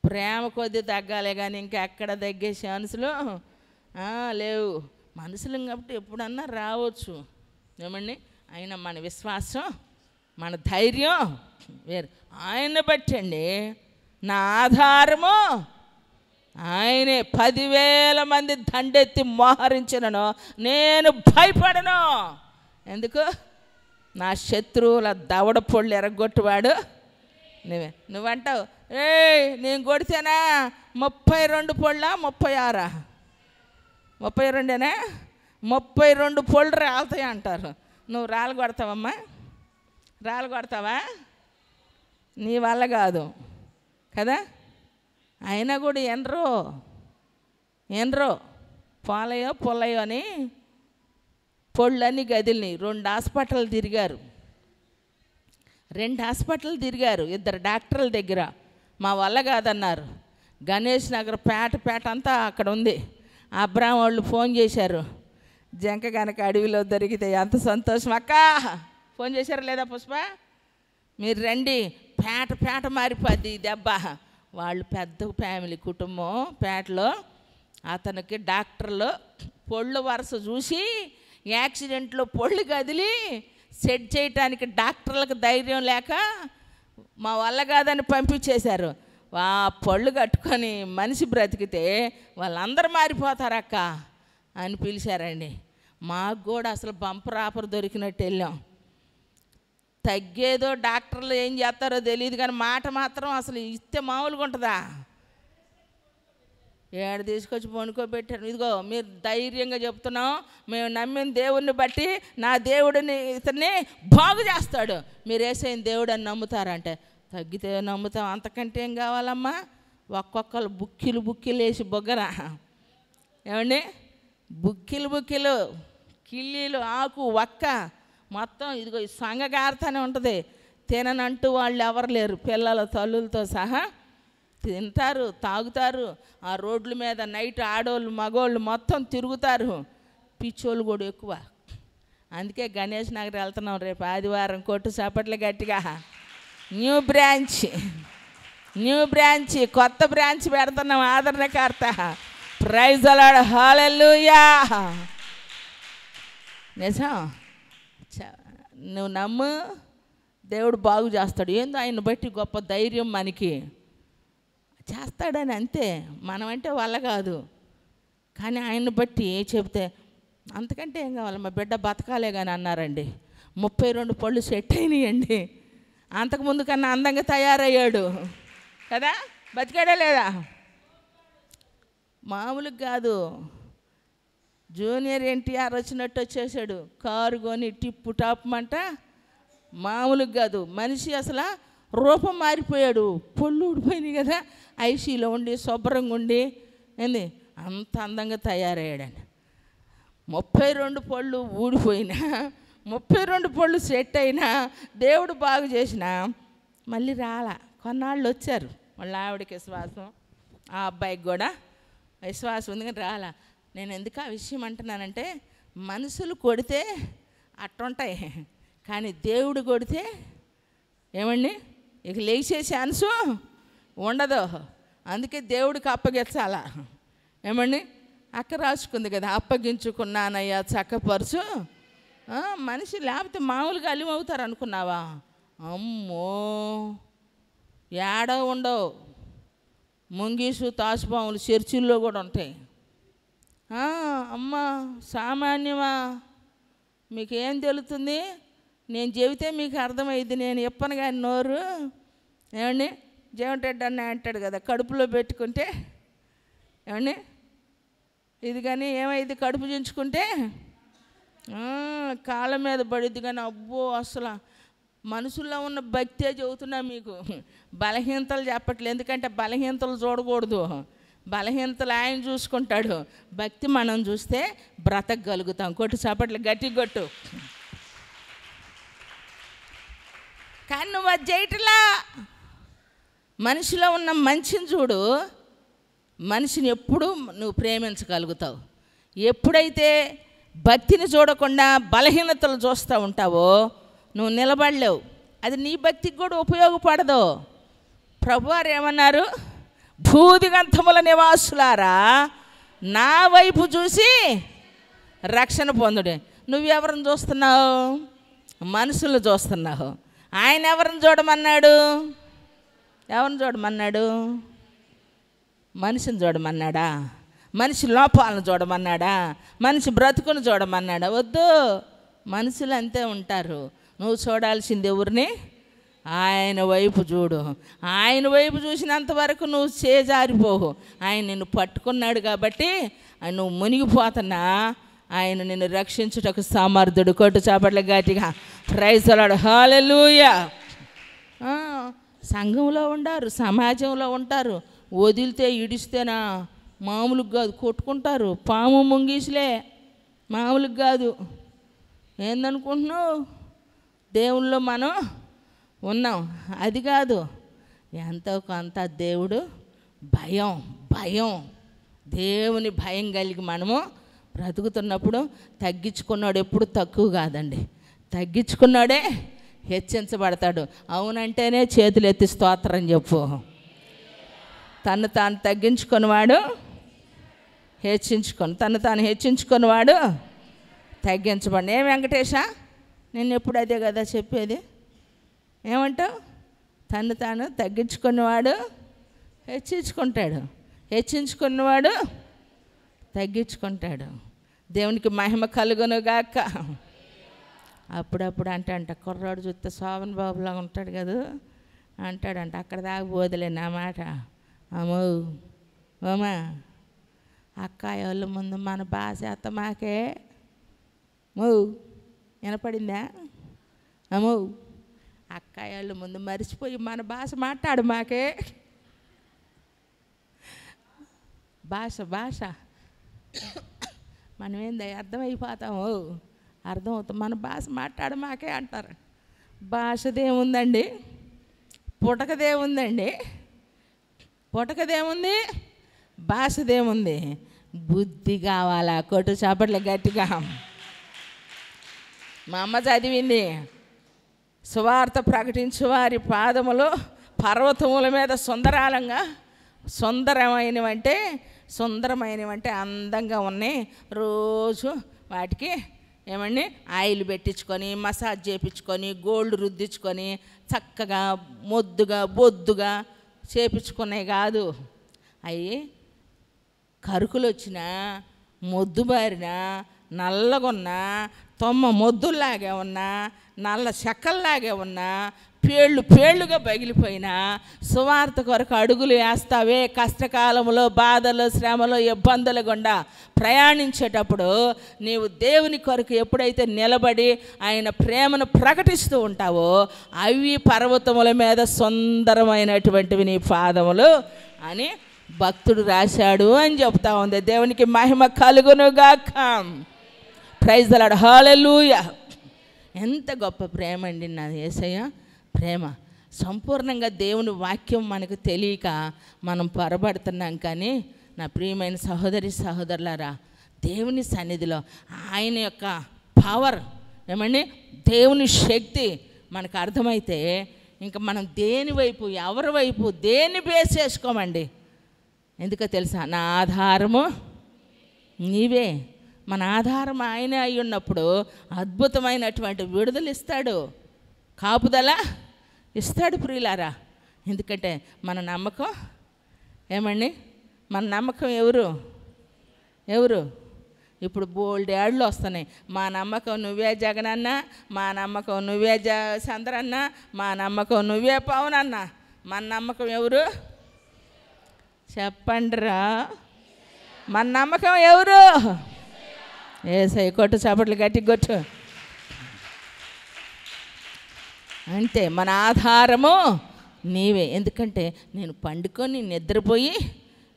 ప్రేమ కొద్ది తగ్గాలే కానీ ఇంకా ఎక్కడ తగ్గే ఛాన్సులు లేవు. మనుషులు కాబట్టి ఎప్పుడన్నా రావచ్చు ఏమండి. అయినా మన విశ్వాసం, మన ధైర్యం వేరు. ఆయన బట్టండి నా ఆధారము ఆయనే. 10,000 మంది దండెత్తి మోహరించినను నేను భయపడను. ఎందుకు? నా శత్రువుల దవడ పొళ్ళు ఎరగొట్టువాడు నువ్వంటావు. నేను కొడితేనా 32 పొళ్ళ 36? 32ఏనా? 32 పొళ్ళు రాలుతాయి అంటారు. నువ్వు రాళ్ళు కొడతావమ్మా? రాళ్ళు కొడతావా? నీ వల్ల కాదు కదా. అయినా కూడా ఎనరో పాలయో పొల్లయో అని పొళ్ళని గదిల్ని 2 హాస్పిటల్ తిరిగారు. 2 హాస్పిటల్ తిరిగారు 2 డాక్టర్ల దగ్గర. మా వల్ల కాదన్నారు. గణేష్ నగర్ పేట అంతా అక్కడ ఉంది. అబ్రాహం వాళ్ళు ఫోన్ చేశారు, జంక కనుక అడవిలో దొరికితే ఎంత సంతోషం అక్క. ఫోన్ చేశారు లేదా పుష్ప? మీరు రండి, పేట మారిపోద్ది ఈ దెబ్బ. వాళ్ళు పెద్ద ఫ్యామిలీ కుటుంబం. పేటలో అతనికి డాక్టర్లు పొళ్ళు వరుస చూసి యాక్సిడెంట్లో పొళ్ళు కదిలి సెట్ చేయటానికి డాక్టర్లకు ధైర్యం లేక మా వల్ల కాదని పంపించేశారు. ఆ పళ్ళు కట్టుకొని మనిషి బ్రతికితే వాళ్ళందరూ మారిపోతారక్క అని పిలిచారండి. మాకు కూడా అసలు బంపర్ ఆఫర్ దొరికినట్టు వెళ్ళాం. తగ్గేదో డాక్టర్లు ఏం చేస్తారో తెలియదు కానీ మాట మాత్రం అసలు ఇస్తే మామూలుగా ఉంటుందా? ఏడు తీసుకొచ్చి పనుకోబెట్టారు. ఇదిగో మీరు ధైర్యంగా చెప్తున్నాం, మేము నమ్మిన దేవుడిని బట్టి నా దేవుడిని ఇతన్ని బాగు చేస్తాడు. మీరు వేసేసిన దేవుడు అని నమ్ముతారంటే తగ్గితే నమ్ముతాం. అంతకంటే ఏం కావాలమ్మా? ఒక్కొక్కరు బుక్కిలు బుక్కిలు వేసి బొగ్గన ఏమండి బుక్కిలు బుక్కిలు కిళ్ళీలు ఆకు ఒక్క మొత్తం ఇదిగో ఈ సంగగారుతూనే ఉంటుంది. తిననంటూ వాళ్ళు ఎవరు లేరు, పిల్లల తల్లులతో సహా తింటారు, తాగుతారు. ఆ రోడ్ల మీద నైట్ ఆడోళ్ళు మగోళ్ళు మొత్తం తిరుగుతారు. పిచ్చోళ్ళు కూడా ఎక్కువ. అందుకే గణేష్ నగర్ వెళ్తున్నాం రేపు ఆదివారం. కొట్టు చప్పట్లు గట్టిగా. న్యూ బ్రాంచ్ కొత్త బ్రాంచ్ పెడుతున్నాం. ఆదరణకర్త. Praise the lord. హల్లెలూయా. నిజం. నువ్వు నమ్ము, దేవుడు బాగు చేస్తాడు. ఏందో ఆయన బట్టి గొప్ప ధైర్యం మనకి. చేస్తాడని అంతే. మనం అంటే వల్ల కాదు, కానీ ఆయన్ని బట్టి చెబితే అంతకంటే ఏం కావాలి. మా బిడ్డ బతకాలే కానీ అన్నారండి. 32 పళ్ళు సెట్ అయినాయండి. అంతకుముందు కన్నా అందంగా తయారయ్యాడు కదా. బతికాడా లేదా? మామూలుగా కాదు. జూనియర్ ఎన్టీఆర్ వచ్చినట్టు వచ్చేసాడు. కారు కొని టిప్పు టాప్మంట. మామూలుగా కాదు. మనిషి అసలు రూపం మారిపోయాడు. పొళ్ళు ఊడిపోయినాయి కదా. ఐసీలో ఉండి శుభ్రంగా ఉండి ఏంది అంత అందంగా తయారయ్యాడండి. 32 పళ్ళు ఊడిపోయినా, 32 పళ్ళు సెట్ అయినా, దేవుడు బాగు చేసినా మళ్ళీ రాలా. కొన్నాళ్ళు వచ్చారు. వాళ్ళ ఆవిడకి విశ్వాసం, ఆ అబ్బాయికి కూడా విశ్వాసం ఉంది కానీ రాలా. నేను ఎందుకు ఆ విషయం అంటున్నానంటే, మనుషులు కొడితే అట్టుంటాయి, కానీ దేవుడు కొడితే ఏమండి ఇక లేచే ఛాన్సు ఉండదు. అందుకే దేవుడికి అప్పగించాలా. ఏమండి అక్క రాసుకుంది కదా, అప్పగించుకున్నానయ్యా చక్కపరుచు. మనిషి లేకపోతే మామూలుగా అలిమవుతారు అనుకున్నావా? అమ్మో ఏడో ఉండవు. ముంగీసు తాసుపాములు చర్చిల్లో కూడా ఉంటాయి. అమ్మ సామాన్యమా? మీకేం తెలుస్తుంది? నేను చెబితే మీకు అర్థమైంది. నేను చెప్పను కానీ నోరు ఏమండి జేవంటెడ్డి అన్న అంటాడు కదా, కడుపులో పెట్టుకుంటే ఏమండి ఇది కానీ ఏమైంది, కడుపు చించుకుంటే కాళ్ళ మీద పడిద్ది. కానీ అబ్బో అసలు మనసులో ఉన్న భక్తే చెబుతున్నా మీకు. బలహీనతలు చెప్పట్లేదు, ఎందుకంటే బలహీనతలు చూడకూడదు. బలహీనతలు ఆయన చూసుకుంటాడు, భక్తి మనం చూస్తే బ్రతకగలుగుతాం. కొట్టు చప్పట్లు గట్టి కొట్టు. కానీ నువ్వు అది చేయట్లా. మనిషిలో ఉన్న మంచిని చూడు. మనిషిని ఎప్పుడు నువ్వు ప్రేమించగలుగుతావు. ఎప్పుడైతే భక్తిని చూడకుండా బలహీనతలు చూస్తూ ఉంటావో నువ్వు నిలబడలేవు. అది నీ భక్తికి కూడా ఉపయోగపడదు. ప్రభువారు ఏమన్నారు? భూదిగంతముల నివాసులారా నా వైపు చూసి రక్షణ పొందుడే. నువ్వెవరిని చూస్తున్నావు? మనుషులు చూస్తున్నావు. ఆయన ఎవరిని చూడమన్నాడు? ఎవరిని చూడమన్నాడు? మనిషిని చూడమన్నాడా? మనిషి లోపాలను చూడమన్నాడా? మనిషి బ్రతుకును చూడమన్నాడా? వద్దు. మనుషులు అంతే ఉంటారు. నువ్వు చూడాల్సింది ఎవరిని? ఆయన వైపు చూడు. ఆయన వైపు చూసినంత వరకు నువ్వు చేజారిపోవు. ఆయన నిన్ను పట్టుకున్నాడు కాబట్టి నువ్వు మునిగిపోతున్నా ఆయన నిన్ను రక్షించుటకు సమర్థుడు. కొట్టు చప్పట్ల గట్టిగా. Praise the lord. హల్లెలూయా. సంఘంలో ఉంటారు, సమాజంలో ఉంటారు. వదిలితే ఇడిస్తేనా మామూలుగా కాదు, కొట్టుకుంటారు. పాము ముంగీసులే, మామూలుగా కాదు. ఏందనుకుంటున్నావు? దేవుల్లో మనం ఉన్నాం, అది కాదు. ఎంతో కొంత దేవుడు భయం దేవుని భయం కలిగి మనము బ్రతుకుతున్నప్పుడు తగ్గించుకున్నాడు ఎప్పుడు తక్కువ కాదండి. తగ్గించుకున్నాడే హెచ్చించబడతాడు. అవునంటేనే చేతులు ఎత్తి స్తోత్రం చెప్పు. తను తాను తగ్గించుకున్నవాడు తను తాను హెచ్చించుకున్నవాడు తగ్గించబడి. ఏ వెంకటేశా, నేను ఎప్పుడు అదే కదా చెప్పేది. ఏమంటావు? తను తాను తగ్గించుకున్నవాడు హెచ్చించుకుంటాడు, హెచ్చించుకున్నవాడు తగ్గించుకుంటాడు. దేవునికి మహిమ కలుగునుగాక. అప్పుడప్పుడు అంట కుర్రాడు చూస్తే శోభన్ బాబులాగా ఉంటాడు కదా అంటాడంట. అక్కడ దాకా పోదులే నా మాట. అమ్మో ఓమా అక్కాయ వాళ్ళ ముందు మన భాష అత్త మాకే మో వినపడిందా? అమ్మో అక్కాయ వాళ్ళ ముందు మర్చిపోయి మన భాష మాట్లాడు మాకే. భాష మనం ఏంది అర్థమైపోతాము, అర్థమవుతాం. మన భాష మాట్లాడమాకే అంటారు. భాషదేముందండి, పుటకదేముందండి, పుటకదేముంది, భాషదేముంది. బుద్ధి కావాలా? కొట్టు చాపట్ల గట్టిగా. మా అమ్మ చదివింది, సువార్త ప్రకటించు వారి పాదములు పర్వతముల మీద సుందరమైనవంటే అందంగా ఉన్నాయి. రోజు వాటికి ఏమండి ఆయిల్ పెట్టించుకొని, మసాజ్ చేయించుకొని, గోల్డ్ రుద్దించుకొని, చక్కగా మొద్దుగా బొద్దుగా చేపించుకునేవి కాదు. అవి కరుకులు వచ్చినా, మొద్దుబారినా, నల్లగున్నా, మొద్దుల్లాగే ఉన్నా, నల్ల చెక్కల్లాగే ఉన్నా, పేళ్ళుగా పగిలిపోయినా సువార్త కొరకు అడుగులు వేస్తావే. కష్టకాలంలో, బాధలు, శ్రమలు, ఇబ్బందులు గుండా ప్రయాణించేటప్పుడు నీవు దేవుని కొరకు ఎప్పుడైతే నిలబడి ఆయన ప్రేమను ప్రకటిస్తూ ఉంటావో అవి పర్వతముల మీద సుందరమైనటువంటివి నీ పాదములు అని భక్తుడు రాశాడు అని చెప్తా ఉంది. దేవునికి మహిమ కలుగునుగాక. Praise the lord. హల్లెలూయా. ఎంత గొప్ప ప్రేమ అండి నా యేసయ్య ప్రేమ. సంపూర్ణంగా దేవుని వాక్యం మనకు తెలియక మనం పొరబడుతున్నాం. కానీ నా ప్రియమైన సహోదరి సహోదరులారా, దేవుని సన్నిధిలో ఆయన యొక్క పవర్ ఏమండి, దేవుని శక్తి మనకు అర్థమైతే ఇంకా మనం దేని వైపు, ఎవరి వైపు, దేన్ని బేస్ చేసుకోమండి. ఎందుకో తెలుసా? నా ఆధారము నీవే. మన ఆధారం ఆయనే అయి ఉన్నప్పుడు అద్భుతమైనటువంటి విడుదల ఇస్తాడు, కాపుదల ఇస్తాడు ప్రియులారా. ఎందుకంటే మన నమ్మకం ఏమండి, మన నమ్మకం ఎవరు ఇప్పుడు బోల్డ్ యాడ్లు వస్తున్నాయి. మా నమ్మకం నువ్వే జగనన్న, మా నమ్మకం నువ్వే చంద్రన్న, మా నమ్మకం నువ్వే పవన్ అన్న. మన నమ్మకం ఎవరు చెప్పండిరా? మన నమ్మకం ఎవరు? యేసయ్య. కొట్టు చప్పట్లు గట్టి కొట్టు. అంతే, మన ఆధారము నీవే. ఎందుకంటే నేను పండుకొని నిద్రపోయి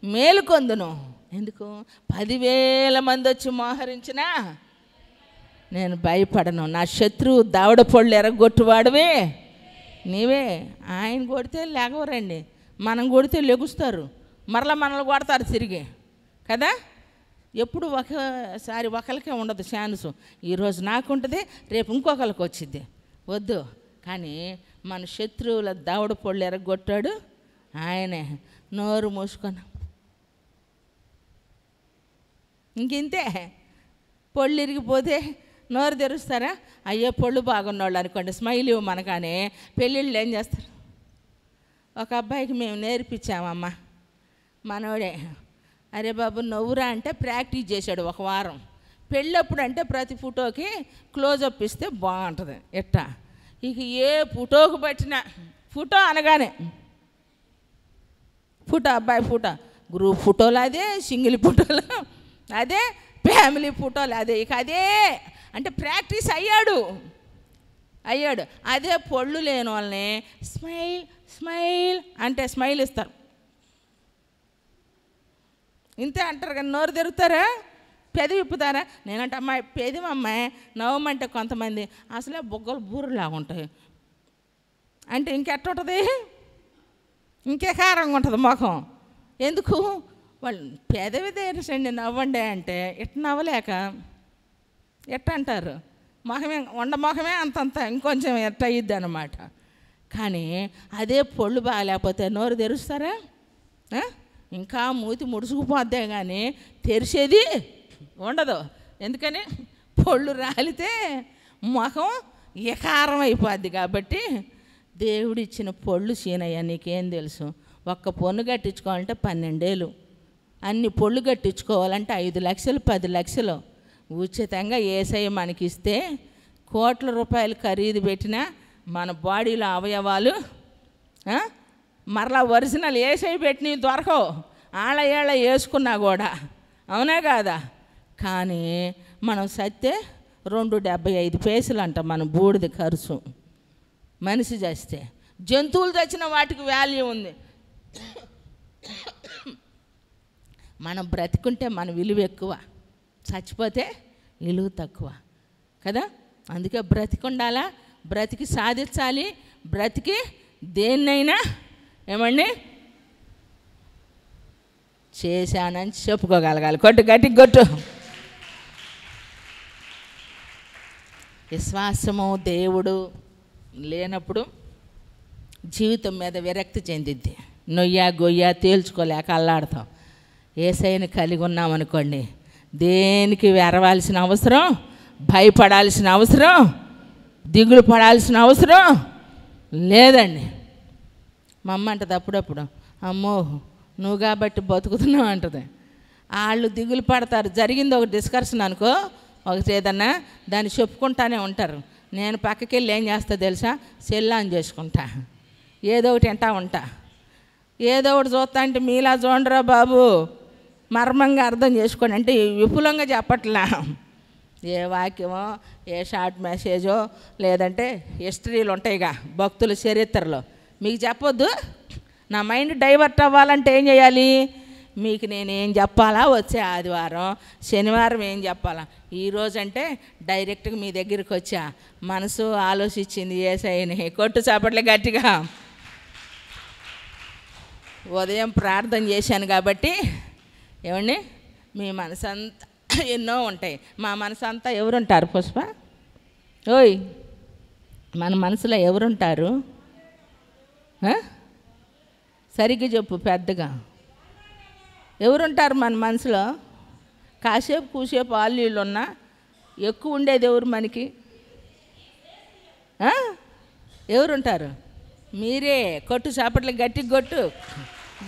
మేలుకొందును. ఎందుకు? 10,000 మంది వచ్చి మోహరించినా నేను భయపడను. నా శత్రువు దావడ పళ్ళు ఎరగొట్టువాడివే నీవే. ఆయన కొడితే లేగవరండి, మనం కొడితే లెగుస్తారు, మరలా మనల్ని కొడతారు తిరిగి కదా. ఎప్పుడు ఒకసారి ఒకరికే ఉండదు ఛాన్సు. ఈరోజు నాకుంటుంది, రేపు ఇంకొకరికి వచ్చింది. వద్దు. కానీ మన శత్రువుల దావడ పళ్ళు ఎరగొట్టాడు ఆయనే. నోరు మూసుకొని ఇంకింతే. పళ్ళు ఇరిగిపోతే నోరు తెరుస్తారా? అయ్యో పళ్ళు బాగున్నోళ్ళు అనుకోండి, స్మైల్ మనగానే పెళ్ళిళ్ళు ఏం చేస్తారు? ఒక అబ్బాయికి మేము నేర్పించామమ్మా, మనోడే. అరే బాబు నవ్వురా అంటే ప్రాక్టీస్ చేశాడు 1 వారం. పెళ్ళప్పుడు అంటే ప్రతి ఫోటోకి క్లోజప్ ఇస్తే బాగుంటుంది ఎట్టా. ఇక ఏ ఫోటోకు పట్టినా, ఫోటో అనగానే ఫోటో, అబ్బాయి ఫోటో, గ్రూప్ ఫోటోలు అదే, సింగిల్ ఫోటోలు అదే, ఫ్యామిలీ ఫోటోలు అదే. ఇక అదే అంటే ప్రాక్టీస్ అయ్యాడు. అదే పళ్ళు లేని వాళ్ళని స్మైల్ అంటే స్మైల్ ఇస్తారు, ఇంతే అంటారు. కానీ నోరు తెరుతారా? పెదవి విప్పుతారా? నేనంటే అమ్మాయి పెదవి అమ్మాయి నవ్వమంటే కొంతమంది అసలే బొగ్గలు బూరులాగా ఉంటాయి అంటే ఇంకెట్టుంటుంది, ఇంకే కారంగా ఉంటుంది ముఖం. ఎందుకు? వాళ్ళు పెదవి తెరచండి నవ్వండి అంటే ఎట్ట నవ్వలేక ఎట్ట అంటారు? మొఖమే అంతంత ఇంకొంచెం ఎట్ట అయ్యిద్ది అనమాట. కానీ అదే పళ్ళు బాగాలేకపోతే నోరు తెరుస్తారా? ఇంకా మూతి ముడుచుకుపోద్దే కానీ తెరిచేది ఉండదు. ఎందుకని? పళ్ళు రాలితే ముఖం ఎకారం అయిపోద్ది. కాబట్టి దేవుడిచ్చిన పళ్ళు చీనయ్య నీకేం తెలుసు? ఒక్క పొన్ను కట్టించుకోవాలంటే 12 ఏళ్ళు, అన్ని పళ్ళు కట్టించుకోవాలంటే 5 లక్షలు 10 లక్షలు ఉచితంగా యేసయ్య మనకిస్తే కోట్ల రూపాయలు ఖరీదు పెట్టినా మన బాడీలో అవయవాలు మరలా ఒరిజినల్ యేసయ్య పెట్టినవి దొరకవు. ఏళ్ళ వేసుకున్నా కూడా, అవునా కాదా? కానీ మనం సత్తే 2.75 పైసలు అంట మన బూడిద ఖర్చు. మనిషి చస్తే, జంతువులు చచ్చిన వాటికి వాల్యూ ఉంది. మనం బ్రతికుంటే మన విలువ ఎక్కువ, చచ్చిపోతే విలువ తక్కువ కదా. అందుకే బ్రతికుండాలా, బ్రతికి సాధించాలి, బ్రతికి దేన్నైనా ఏమండి చేశానని చెప్పుకోగలగాలి. కొట్టు, గట్టికి కొట్టు. విశ్వాసము దేవుడు లేనప్పుడు జీవితం మీద విరక్తి చెందిద్ది. నొయ్య గొయ్య తేల్చుకోలేక అల్లాడతాం. యేసయ్యని కలిగి ఉన్నామనుకోండి, దేనికి వెరవాల్సిన అవసరం, భయపడాల్సిన అవసరం, దిగులు పడాల్సిన అవసరం లేదండి. మా అమ్మ అంటది అప్పుడప్పుడు, అమ్మో నువ్వు కాబట్టి బతుకుతున్నావు అంటది. వాళ్ళు దిగులు పడతారు. జరిగింది ఒక డిస్కషన్ అనుకో, ఒకటి ఏదన్నా దాన్ని చెప్పుకుంటానే ఉంటారు. నేను పక్కకి వెళ్ళి ఏం చేస్తా తెలుసా, సెల్ ఆన్ చేసుకుంటా, ఏదో ఒకటి వింటా ఉంటా. ఏదో ఒకటి చూస్తా అంటే మీలా చూడరా బాబు, మర్మంగా అర్థం చేసుకోండి అంటే విపులంగా చెప్పట్లా. ఏ వాక్యమో, ఏ షార్ట్ మెసేజో, లేదంటే హిస్టరీలు ఉంటాయిగా భక్తుల చరిత్రలో, మీకు చెప్పొద్దు. నా మైండ్ డైవర్ట్ అవ్వాలంటే ఏం చేయాలి, మీకు నేను ఏం చెప్పాలా, వచ్చే ఆదివారం శనివారం ఏం చెప్పాలా, ఈరోజంటే డైరెక్ట్గా మీ దగ్గరికి వచ్చా, మనసు ఆలోచించింది యేసయ్యని. కొట్టు చప్పట్లు గట్టిగా. ఉదయం ప్రార్థన చేశాను కాబట్టి ఏమండి మీ మనసు అంతా ఎన్నో ఉంటాయి. మా మనసు అంతా ఎవరుంటారు పుష్ప? ఓయ్, మన మనసులో ఎవరుంటారు? సరిగ్గా చెప్పు పెద్దగా. ఎవరుంటారు మన మనసులో? కాసేపు కూసేపు వాళ్ళు ఉన్నా ఎక్కువ ఉండేది ఎవరు మనకి? ఎవరుంటారు? మీరే. కొట్టు చప్పట్లు గట్టిగా కొట్టు.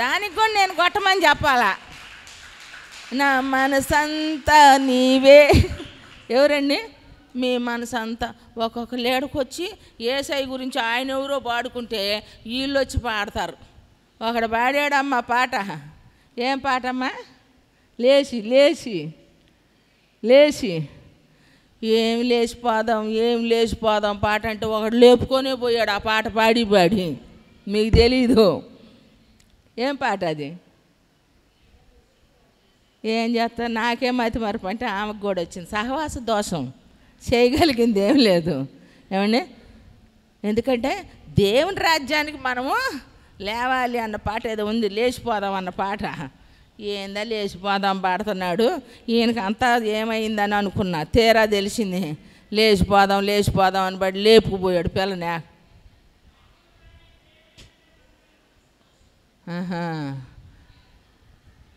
దానికి కూడా నేను కొట్టమని చెప్పాలా? నా మనసంతా నీవే. ఎవరండి? మీ మనసంతా. ఒక్కొక్క లేడకొచ్చి యేసయ్య గురించి ఆయన ఎవరో పాడుకుంటే వీళ్ళు వచ్చి పాడతారు. ఒకడు పాడాడమ్మా పాట. ఏం పాటమ్మా? లేచి లేచి లేచి ఏమి లేచిపోదాం, ఏమి లేచిపోదాం పాట అంటే ఒకడు లేపుకొనే పోయాడు ఆ పాట పాడి పాడి. మీకు తెలీదు ఏం పాట అది? ఏం చేస్తా, నాకేం మతి మరపు అంటే ఆమెకు కూడా వచ్చింది. సహవాస దోషం, చేయగలిగింది ఏం లేదు. ఏమండి, ఎందుకంటే దేవుని రాజ్యానికి మనము లేవాలి అన్న పాట ఏదో ఉంది, లేచిపోదాం అన్న పాట. ఏందా లేచిపోదాం పాడుతున్నాడు, ఈయనకి అంతా ఏమైందని అనుకున్నా. తీరా తెలిసింది లేచిపోదాం లేచిపోదాం అని బట్టి లేపుకుపోయాడు పిల్లనే.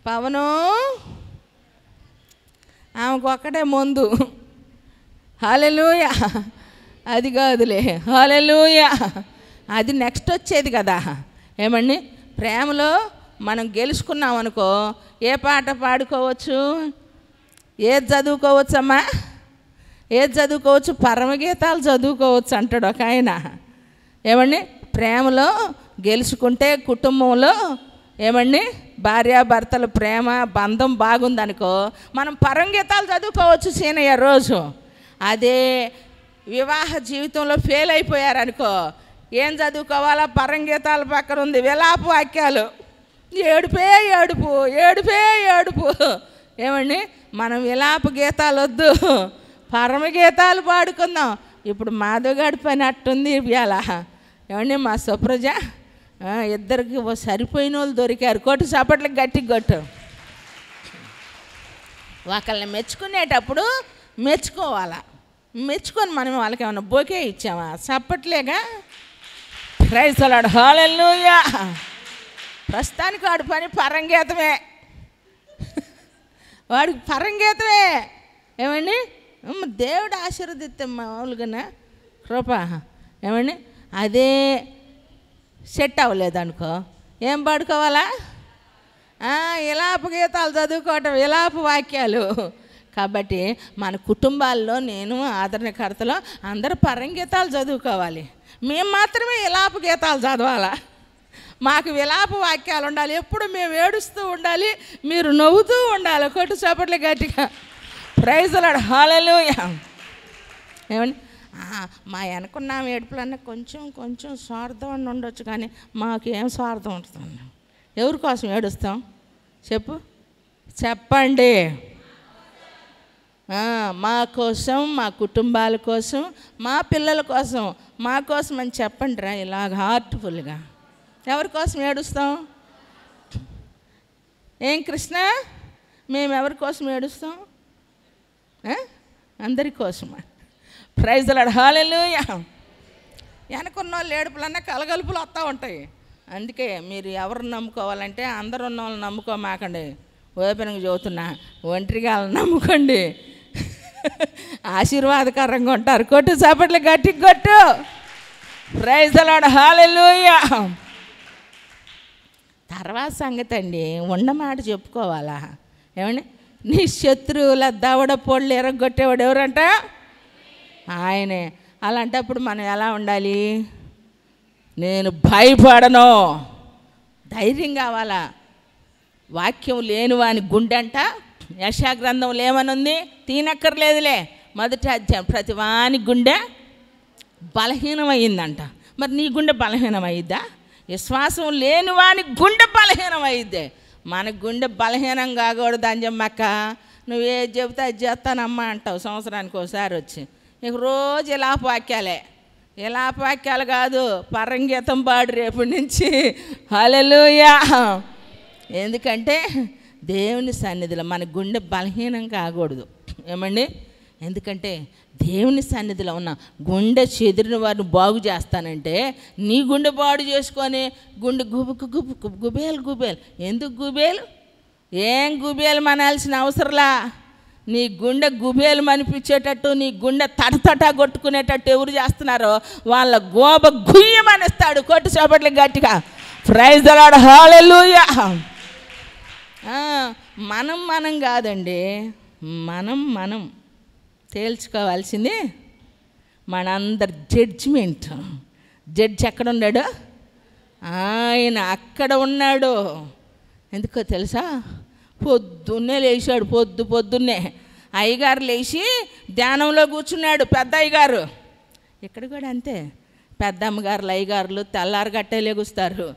పవను ఆమెకు ఒక్కటే ముందు. హల్లెలూయా. అది కాదులే, హల్లెలూయా అది నెక్స్ట్ వచ్చేది కదా. ఏమండి, ప్రేమలో మనం గెలుచుకున్నాం అనుకో, ఏ పాట పాడుకోవచ్చు, ఏది చదువుకోవచ్చు అమ్మా, ఏది చదువుకోవచ్చు? పరమగీతాలు చదువుకోవచ్చు అంటాడు ఒక ఆయన. ఏమండి, ప్రేమలో గెలుచుకుంటే కుటుంబంలో ఏమండి భార్యాభర్తల ప్రేమ బంధం బాగుందనుకో, మనం పరంగీతాలు చదువుకోవచ్చు సీనయ్య రోజు. అదే వివాహ జీవితంలో ఫెయిల్ అయిపోయారనుకో, ఏం చదువుకోవాలా? పరంగీతాల పక్కన ఉంది విలాప వాక్యాలు. ఏడుపే ఏడుపు, ఏడుపే ఏడుపు. ఏమండి, మనం విలాప గీతాలు వద్దు, పరమగీతాలు పాడుకుందాం. ఇప్పుడు మాధవగాడి పని అట్టుంది ఇవాళ. ఏమండి, మా సుప్రజ ఇద్దరికి సరిపోయిన వాళ్ళు దొరికారు. కొట్టు చప్పట్లకి గట్టిగా కొట్టు. ఒకళ్ళని మెచ్చుకునేటప్పుడు మెచ్చుకోవాలా, మెచ్చుకొని మనం వాళ్ళకి ఏమన్నా బొకే ఇచ్చామా? చప్పట్లేగా. ప్రైజ్ ది లార్డ్, హల్లెలూయా. ప్రస్తుతానికి వాడి పని పరంగీతమే, వాడికి పరంగీతమే. ఏమండి, దేవుడు ఆశీర్వదిస్తే మామూలుగానే కృప. ఏమండి, అదే సెట్ అవ్వలేదనుకో ఏం పాడుకోవాలా? విలాప గీతాలు చదువుకోవటం, విలాప వాక్యాలు. కాబట్టి మన కుటుంబాల్లో నేను ఆదరణకర్తలో అందరూ పరంగీతాలు చదువుకోవాలి, మేము మాత్రమే విలాప గీతాలు చదవాలా. మాకు విలాప వాక్యాలు ఉండాలి, ఎప్పుడు మేము ఏడుస్తూ ఉండాలి, మీరు నవ్వుతూ ఉండాలి. కొట్టు చప్పట్లు గట్టిగా. ప్రైజ్ ది లార్డ్, హల్లెలూయా. ఏమండి, మా వెనకున్న ఏడుపులన్నా కొంచెం కొంచెం స్వార్థం అని ఉండొచ్చు, కానీ మాకేం స్వార్థం ఉంటుంది? ఎవరి కోసం ఏడుస్తాం చెప్పు? చెప్పండి. మా కోసం, మా కుటుంబాల కోసం, మా పిల్లల కోసం, మా కోసం అని చెప్పండి రా ఇలాగ హార్ట్ఫుల్గా. ఎవరి కోసం ఏడుస్తాం? ఏం కృష్ణ, మేము ఎవరి కోసం ఏడుస్తాం? అందరి కోసమా? ప్రైజ్ ది లార్డ్, హల్లెలూయా. వెనకున్న వాళ్ళు ఏడుపులన్నా కలగలుపులు వస్తూ ఉంటాయి. అందుకే మీరు ఎవరిని నమ్ముకోవాలంటే అందరు ఉన్న వాళ్ళని నమ్ముకోమాకండి. ఓపెన్గా చెబుతున్నా, ఒంటరిగా వాళ్ళని నమ్ముకోండి, ఆశీర్వాదకరంగా ఉంటారు. కొట్టు చప్పట్లు గట్టి కొట్టు. ప్రైజ్ ది లార్డ్, హల్లెలూయా. తర్వాత సంగతి అండి, ఉన్నమాట చెప్పుకోవాలా. ఏమండి, నీ శత్రువుల దవడ పొళ్ళు ఎరగొట్టేవాడు ఎవరంట? ఆయనే. అలాంటప్పుడు మనం ఎలా ఉండాలి? నేను భయపడను, ధైర్యం కావాలా. వాక్యం లేని వాని గుండె అంట యెషయా గ్రంథంలో ఏమనుంది? తీనక్కర్లేదులే, మొదటి అధ్యాయం, ప్రతి వాని గుండె బలహీనమయ్యిందంట. మరి నీ గుండె బలహీనమయ్యిద్దా? విశ్వాసం లేని వాని గుండె బలహీనమయ్యిద్దే. మన గుండె బలహీనం కాకూడదు అని చెప్పక్క. నువ్వేది చెబితే అది చేస్తానమ్మా అంటావు సంవత్సరానికి ఒకసారి వచ్చి. నీకు రోజు ఇలాపవాక్యాలే. ఇలాపవాక్యాలు కాదు, పరంగీతం పాడు రేపటి నుంచి. హల్లెలూయా. ఎందుకంటే దేవుని సన్నిధిలో మన గుండె బలహీనం కాకూడదు. ఏమండి? ఎందుకంటే దేవుని సన్నిధిలో ఉన్న గుండె చెదిరిన వారిని బాగు చేస్తానంటే నీ గుండె బాడు చేసుకొని గుండె గుబేలు గుబేలు. ఎందుకు గుబేలు? ఏం గుబేలు మనాల్సిన అవసరంలా. నీ గుండె గుబేలు మనిపించేటట్టు, నీ గుండె తటతటా కొట్టుకునేటట్టు ఎవరు చేస్తున్నారో వాళ్ళ గోబ గుయ్యమనిస్తాడు. కొట్టు చప్పట్లు గట్టిగా. ప్రైజ్ ది లార్డ్, హల్లెలూయా. మనం కాదండి, మనం తేల్చుకోవాల్సింది మనందరి జడ్జిమెంట్. జడ్జి ఎక్కడ ఉన్నాడు? ఆయన అక్కడ ఉన్నాడు. ఎందుకో తెలుసా? పొద్దున్నే లేచాడు. పొద్దున్నే అయ్యగారు లేచి ధ్యానంలో కూర్చున్నాడు. పెద్ద అయ్యగారు ఇక్కడ కూడా అంతే. పెద్ద అమ్మగారులు, అయ్యగారులు తెల్లారు గట్టే లెగుస్తారు.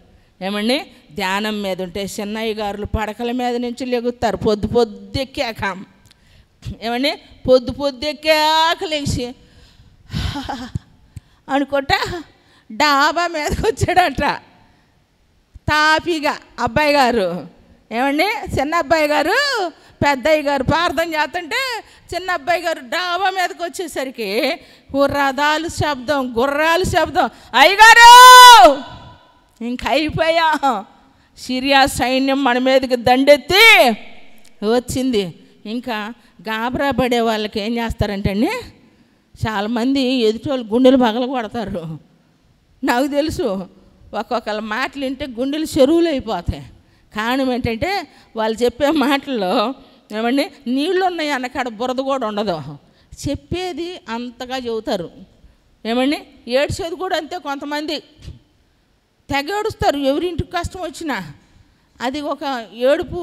ఏమండి? ధ్యానం మీద ఉంటే చిన్న అయ్యగారులు పడకల మీద నుంచి లెగుస్తారు పొద్దెక్కాక. ఏమండి? పొద్దెక్కాక లేచి అనుకుంటా డాబా మీదకి వచ్చాడట తాపిగా అబ్బాయి గారు. ఏమండి? చిన్న అబ్బాయి గారు పెద్దయ్య గారు ప్రార్థన చేస్తుంటే చిన్న అబ్బాయి గారు డాబా మీదకి వచ్చేసరికి రథాలు శబ్దం, గుర్రాలు శబ్దం. అయ్యగారు ఇంక అయిపోయా, సిరియా సైన్యం మన మీదకి దండెత్తి వచ్చింది. ఇంకా గాబరా పడే వాళ్ళకి ఏం చేస్తారంటే అండి, చాలామంది ఎదుటి వాళ్ళు గుండెలు పగల కొడతారు. నాకు తెలుసు, ఒక్కొక్కళ్ళ మాటలు వింటే గుండెలు చెరువులు అయిపోతాయి. కారణం ఏంటంటే వాళ్ళు చెప్పే మాటల్లో ఏమండి నీళ్ళు ఉన్నాయి అన్నకాడ బురద కూడా ఉండదు. చెప్పేది అంతగా చెబుతారు. ఏమండి? ఏడ్చేది కూడా అంతే. కొంతమంది తెగ ఏడుస్తారు ఎవరింటికి కష్టం వచ్చినా. అది ఒక ఏడుపు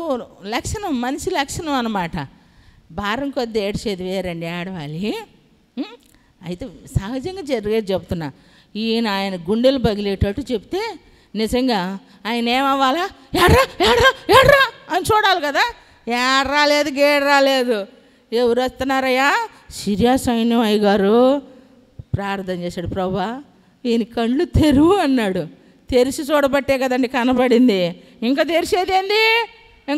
లక్షణం, మనిషి లక్షణం అన్నమాట. భారం కొద్ది ఏడ్చేది వేరండి ఆడవాలి. అయితే సహజంగా జరిగేది చెప్తున్నా. ఆయన గుండెలు పగిలేటట్టు చెప్తే నిజంగా ఆయన ఏమవ్వాలా? ఏడ్రా అని చూడాలి కదా. ఏడ్రాలేదు, గేడ్రాలేదు. ఎవరు వస్తున్నారయ్యా? సిరియా సైన్యం. అయ్యగారు ప్రార్థన చేశాడు, ప్రభువా ఈయన కళ్ళు తెరువు అన్నాడు. తెరిచి చూడబట్టే కదండి కనబడింది. ఇంకా తెరిచేదేంది?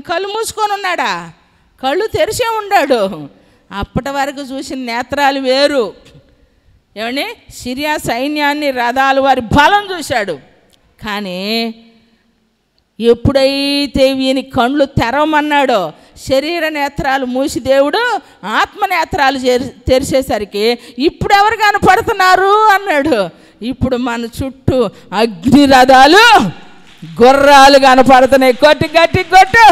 కళ్ళు మూసుకొని ఉన్నాడా? కళ్ళు తెరిచే ఉన్నాడు. అప్పటి వరకు చూసిన నేత్రాలు వేరు. ఏమండి? సిరియా సైన్యాన్ని, రథాలు, వారి బలం చూశాడు. కానీ ఎప్పుడైతే ఈయన కళ్ళు తెరవమన్నాడో శరీర నేత్రాలు మూసి దేవుడు ఆత్మనేత్రాలు తెరిచేసరికి ఇప్పుడు ఎవరు కనపడుతున్నారు అన్నాడు. ఇప్పుడు మన చుట్టూ అగ్ని రథాలు, గుర్రాలు కనపడుతున్నాయి. గట్టి కొట్టు.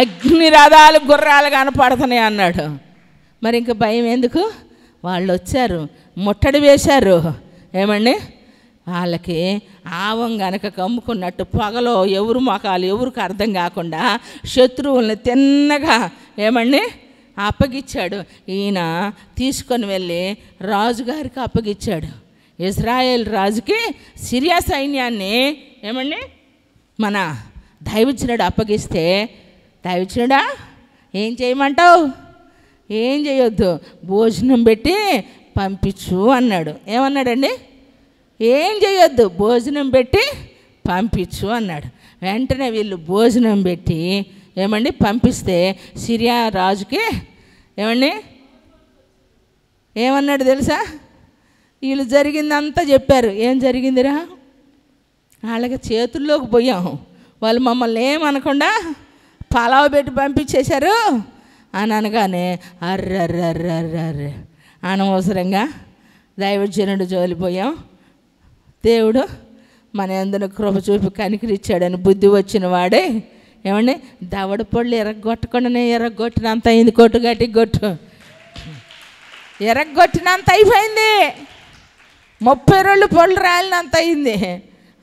అగ్ని రథాలు, గుర్రాలు కనపడుతున్నాయి అన్నాడు. మరి ఇంక భయం ఎందుకు? వాళ్ళు వచ్చారు, ముట్టడి వేశారు. ఏమండి? వాళ్ళకి ఆవం గనక కమ్ముకున్నట్టు పొగలో ఎవరు మొఖాలు ఎవరికి అర్థం కాకుండా శత్రువుల్ని తిన్నగా ఏమండి అప్పగిచ్చాడు. ఈయన తీసుకొని వెళ్ళి రాజుగారికి అప్పగిచ్చాడు. ఇజ్రాయేల్ రాజుకి సిరియా సైన్యాన్ని ఏమండి మన దైవజనుడు అప్పగిస్తే, దైవజనుడా ఏం చేయమంటావు? ఏం చేయొద్దు, భోజనం పెట్టి పంపించు అన్నాడు. ఏమన్నాడండి? ఏం చేయొద్దు, భోజనం పెట్టి పంపించు అన్నాడు. వెంటనే వీళ్ళు భోజనం పెట్టి ఏమండి పంపిస్తే సిరియా రాజుకి ఏమన్నాడు తెలుసా? వీళ్ళు జరిగిందంతా చెప్పారు. ఏం జరిగిందిరా? వాళ్ళకి చేతుల్లోకి పోయాం, వాళ్ళు మమ్మల్ని ఏమనకుండా పలావ్ పెట్టి పంపించేశారు అని అనగానే అర్రర్రర్రర్రర్రే అనవసరంగా దైవజనుడు జోలిపోయాం. దేవుడు మన యందున కృప చూపి కనికరిచ్చాడని బుద్ధి వచ్చిన వాడే దవడ పళ్ళు ఎరగొట్టకుండానే ఎరగొట్టినంత అయింది. కొట్టు గట్టి కొట్టు, ఎరగొట్టినంత అయిపోయింది. 32 పళ్ళు రాలినంత అయింది.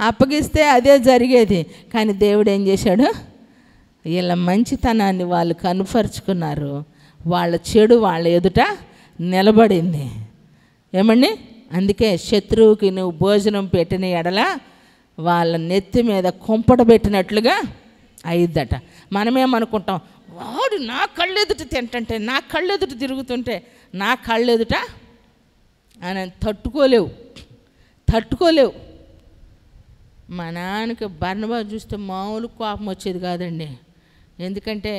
అప్పగిస్తే అదే జరిగేది. కానీ దేవుడు ఏం చేశాడు? వీళ్ళ మంచితనాన్ని వాళ్ళు కనుపరుచుకున్నారు. వాళ్ళ చెడు వాళ్ళ ఎదుట నిలబడింది. అందుకే శత్రువుకి నువ్వు భోజనం పెట్టిన ఎడల వాళ్ళ నెత్తి మీద కుంపట పెట్టినట్లుగా అయిద్దట. మనమేమనుకుంటాం, వాడు నా కళ్ళెదుట తింటుంటే, నా కళ్ళెదుట తిరుగుతుంటే, నా కళ్ళెదుట అని తట్టుకోలేవు. మా నాన్నకి బర్నబా చూస్తే మామూలు కోపం వచ్చేది కాదండి. ఎందుకంటే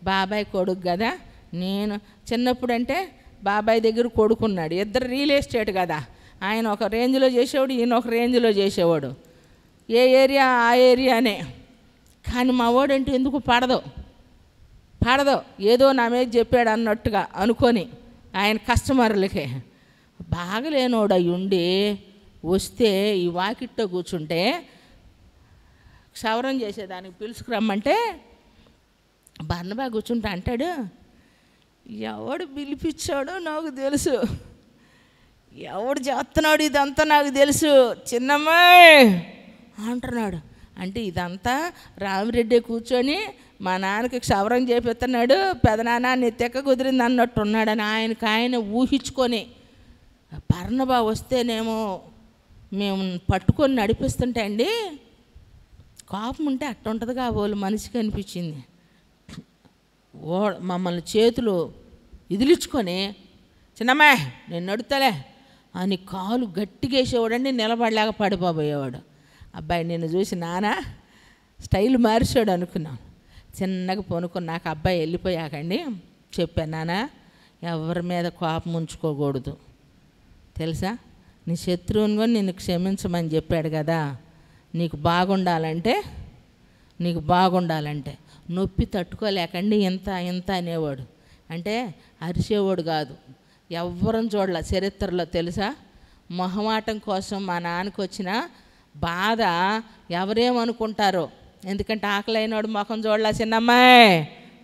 బాబాయ్ కొడుకు కదా. నేను చిన్నప్పుడు అంటే బాబాయ్ దగ్గర కొడుకున్నాడు, ఇద్దరు రియల్ ఎస్టేట్ కదా. ఆయన ఒక రేంజ్లో చేసేవాడు, ఈయన ఒక రేంజ్లో చేసేవాడు. ఏ ఏరియా ఆ ఏరియానే. కానీ మా వాడంటే ఎందుకు పడదో ఏదో నా మీద చెప్పాడు అన్నట్టుగా అనుకొని ఆయన కస్టమర్లకే బాగలేనోడు అయి ఉండి వస్తే ఈ వాకిట్లో కూర్చుంటే క్షవరం చేసేదానికి పిలుచుకురమ్మంటే బర్నబా కూర్చుంటా అంటాడు, ఎవడు పిలిపించాడో నాకు తెలుసు, ఎవడు చేస్తున్నాడు ఇదంతా నాకు తెలుసు, చిన్నమ్మాయి అంటున్నాడు. అంటే ఇదంతా రామిరెడ్డి కూర్చొని మా నాన్నకి క్షవరం చేపిస్తున్నాడు, పెదనాన్న నీ తెక్క కుదిరింది అన్నట్టున్నాడని ఆయన ఊహించుకొని బర్నబా వస్తేనేమో మేము పట్టుకొని నడిపిస్తుంటే అండి కోపం ఉంటే అట్టుంటుంది కాబోలు మనిషికి అనిపించింది. మమ్మల్ని చేతులు ఇదిలించుకొని చిన్నమ్మ నేను నడుతలే అని కాలు గట్టిగా వేసేవాడండి, నిలబడలేక పడిపోబోయేవాడు. అబ్బాయి నిన్ను చూసి నాన్న స్టైల్ మార్చాడు అనుకున్నాను. చిన్నగా పొనుకున్నాక అబ్బాయి వెళ్ళిపోయాకండి చెప్పాను, నాన్న ఎవరి మీద కోపం ఉంచుకోకూడదు తెలుసా, నీ శత్రువుని కూడా నిన్ను క్షమించమని చెప్పాడు కదా. నీకు బాగుండాలంటే నొప్పి తట్టుకోలేకండి ఇంత అనేవాడు. అంటే అరిచేవాడు కాదు. ఎవ్వరం చూడాల చరిత్రలో తెలుసా. మొహమాటం కోసం మా నాన్నకు వచ్చిన బాధ ఎవరేమనుకుంటారో. ఎందుకంటే ఆకలైనవాడు ముఖం చూడాల చిన్నమ్మాయి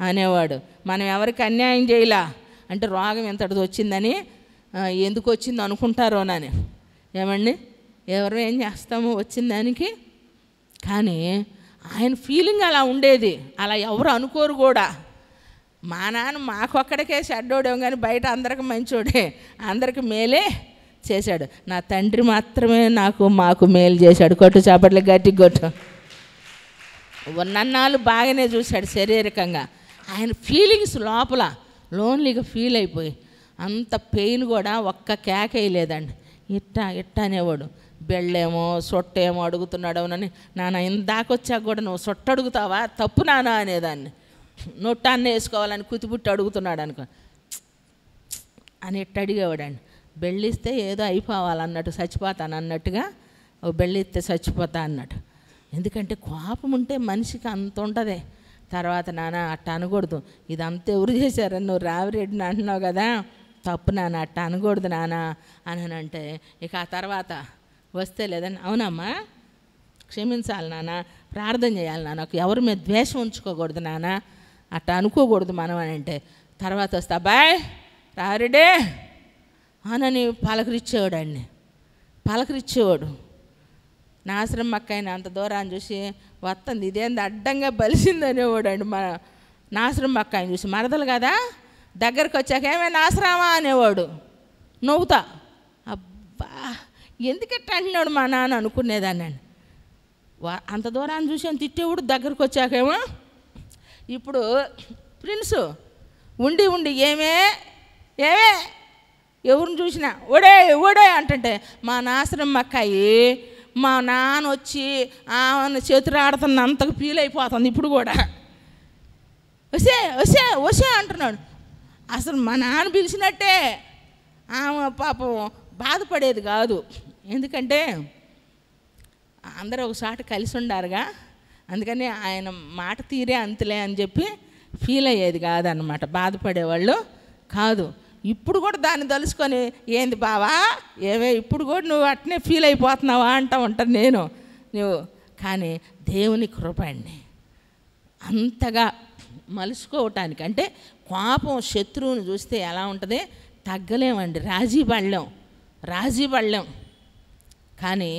అనేవాడు. మనం ఎవరికి అన్యాయం చేయలా అంటే రోగం ఎంతటిది వచ్చిందని ఎందుకు వచ్చింది అనుకుంటారోనని. ఎవరు ఏం చేస్తామో వచ్చిన దానికి. కానీ ఆయన ఫీలింగ్ అలా ఉండేది. అలా ఎవరు అనుకోరు కూడా. మా నాన్న మాకొక్కడికే చెడ్డోడేమో కానీ బయట అందరికి మంచోడే, అందరికి మేలే చేశాడు. నా తండ్రి మాత్రమే మాకు మేలు చేశాడు. కొట్టు చాపట్ల గట్టి కొట్టు. నన్నాళ్ళు బాగానే చూశాడు శారీరకంగా. ఆయన ఫీలింగ్స్ లోపల లోన్లీగా ఫీల్ అయిపోయి అంత పెయిన్ కూడా ఒక్క కేక వేయలేదండి. ఇట్టా అనేవాడు. బెళ్ళేమో సొట్టేమో అడుగుతున్నాడవునని, నాన్న ఇందాకొచ్చాక కూడా నువ్వు సొట్ట అడుగుతావా, తప్పు నాన్న అనేదాన్ని. నొట్టాన్ని వేసుకోవాలని కుతిపుట్టి అడుగుతున్నాడు అనుకో అని ఇట్ట అడిగేవాడండి. బెళ్ళిస్తే ఏదో అయిపోవాలన్నట్టు, చచ్చిపోతాను అన్నట్టుగా, ఓ బెళ్ళిస్తే చచ్చిపోతా అన్నట్టు. ఎందుకంటే కోపం ఉంటే మనిషికి అంత ఉంటుంది. తర్వాత నాన్న అట్ట అనకూడదు, ఇదంతా ఎవరు చేశారని నువ్వు రావిరెడ్డిని అంటున్నావు కదా, తప్పు నాన్న అట్ట అనకూడదు నాన్న అని అంటే, ఇక ఆ తర్వాత వస్తే లేదని అవునమ్మా క్షమించాలి నాన్న, ప్రార్థన చేయాలి నాన్న, ఎవరి మీద ద్వేషం ఉంచుకోకూడదు నాన్న, అట్ట అనుకోకూడదు మనం అని అంటే, తర్వాత వస్తే అబ్బాయ్ రావిరెడ్డి అనని పలకరించేవాడు. నాశనం అక్కయిన అంత దూరాన్ని చూసి వస్తుంది, ఇదేంది అడ్డంగా బలిసింది అనేవాడు అండి. మన నాశనం అక్కని చూసి మరదలు కదా, దగ్గరకు వచ్చాక ఏమైనా నాశరామా అనేవాడు నవ్వుతా. అబ్బా ఎందుకట్ట అంటున్నాడు మా నాన్న అనుకునేదాన్ని అండి. అంత దూరాన్ని చూసాను తిట్టేవాడు, దగ్గరకు వచ్చాకేమో ఇప్పుడు ప్రిన్సు ఉండి ఉండి ఏమే ఎవరిని చూసినా ఓడే అంటుంటే మా నాశనం అక్కాయి మా నాన్న వచ్చి ఆమె చేతులు ఆడుతున్న అంతకు ఫీల్ అయిపోతుంది. ఇప్పుడు కూడా వసే అంటున్నాడు. అసలు మా నాన్న పిలిచినట్టే ఆమె పాపం బాధపడేది కాదు. ఎందుకంటే అందరూ ఒకసారి కలిసి ఉండారుగా, అందుకని ఆయన మాట తీరే అంతలే అని చెప్పి ఫీల్ అయ్యేది కాదన్నమాట, బాధపడేవాళ్ళు కాదు. ఇప్పుడు కూడా దాన్ని తలుసుకొని ఏంది బావా ఇప్పుడు కూడా నువ్వు అట్నే ఫీల్ అయిపోతున్నావా అంటూ ఉంటాను నేను. నువ్వు కానీ దేవుని కృప అండి అంతగా మలుసుకోవటానికి. అంటే కోపం శత్రువుని చూస్తే ఎలా ఉంటుంది, తగ్గలేమండి, రాజీ పడలేం. కానీ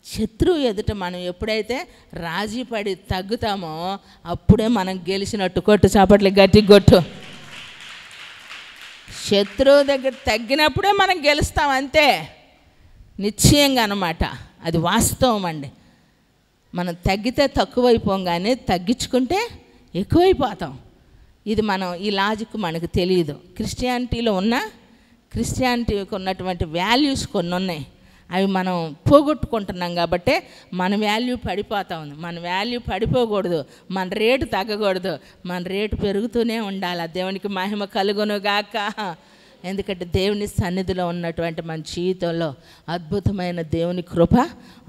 శత్రువు ఎదుట మనం ఎప్పుడైతే రాజీ పడి తగ్గుతామో అప్పుడే మనం గెలిచినట్టు. కొట్టు చాపట్లు గట్టి కొట్టు. శత్రువు దగ్గర తగ్గినప్పుడే మనం గెలుస్తాం, అంతే నిశ్చయంగా అన్నమాట. అది వాస్తవం అండి. మనం తగ్గితే తక్కువైపోం, కానీ తగ్గించుకుంటే ఎక్కువైపోతాం. ఇది ఈ లాజిక్ మనకు తెలియదు. క్రిస్టియానిటీకి ఉన్నటువంటి వాల్యూస్ కొన్ని ఉన్నాయి, అవి మనం పోగొట్టుకుంటున్నాం కాబట్టి మన వాల్యూ పడిపోతా ఉంది. మన వాల్యూ పడిపోకూడదు, మన రేటు తగ్గకూడదు, మన రేటు పెరుగుతూనే ఉండాలి. దేవునికి మహిమ కలుగును గాక. ఎందుకంటే దేవుని సన్నిధిలో ఉన్నటువంటి మన జీవితంలో అద్భుతమైన దేవుని కృప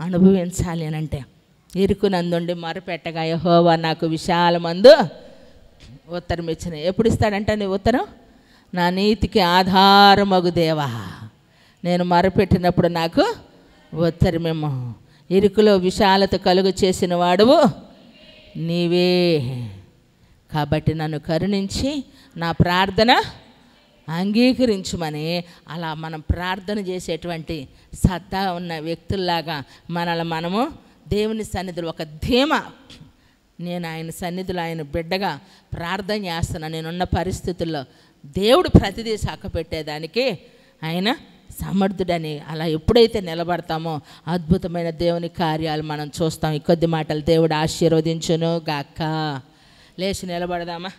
అనుభవించాలి అని అంటే ఇరుకునందుండి మొరపెట్టగా యెహోవా నాకు విశాలమందు ఉత్తరం ఇచ్చిన. ఎప్పుడు ఇస్తాడంటే నీ ఉత్తరం, నా నీతికి ఆధారమగు దేవా, నేను మొరపెట్టినప్పుడు నాకు ఉత్తరమేమో. ఇరుకులో విశాలత కలుగు చేసిన వాడువు నీవే, కాబట్టి నన్ను కరుణించి నా ప్రార్థన అంగీకరించుమని. అలా మనం ప్రార్థన చేసేటువంటి సత్తా ఉన్న వ్యక్తుల్లాగా మనము దేవుని సన్నిధిలో ఒక ధీమా, నేను ఆయన సన్నిధిలో ఆయన బిడ్డగా ప్రార్థన చేస్తున్నాను, నేనున్న పరిస్థితుల్లో దేవుడు ప్రతిదీ చక్కపెట్టేదానికి ఆయన సమర్థుడని. అలా ఎప్పుడైతే నిలబడతామో అద్భుతమైన దేవుని కార్యాలు మనం చూస్తాం. ఈ కొద్ది మాటలు దేవుడు ఆశీర్వదించును గాక. లేచి నిలబడదామా?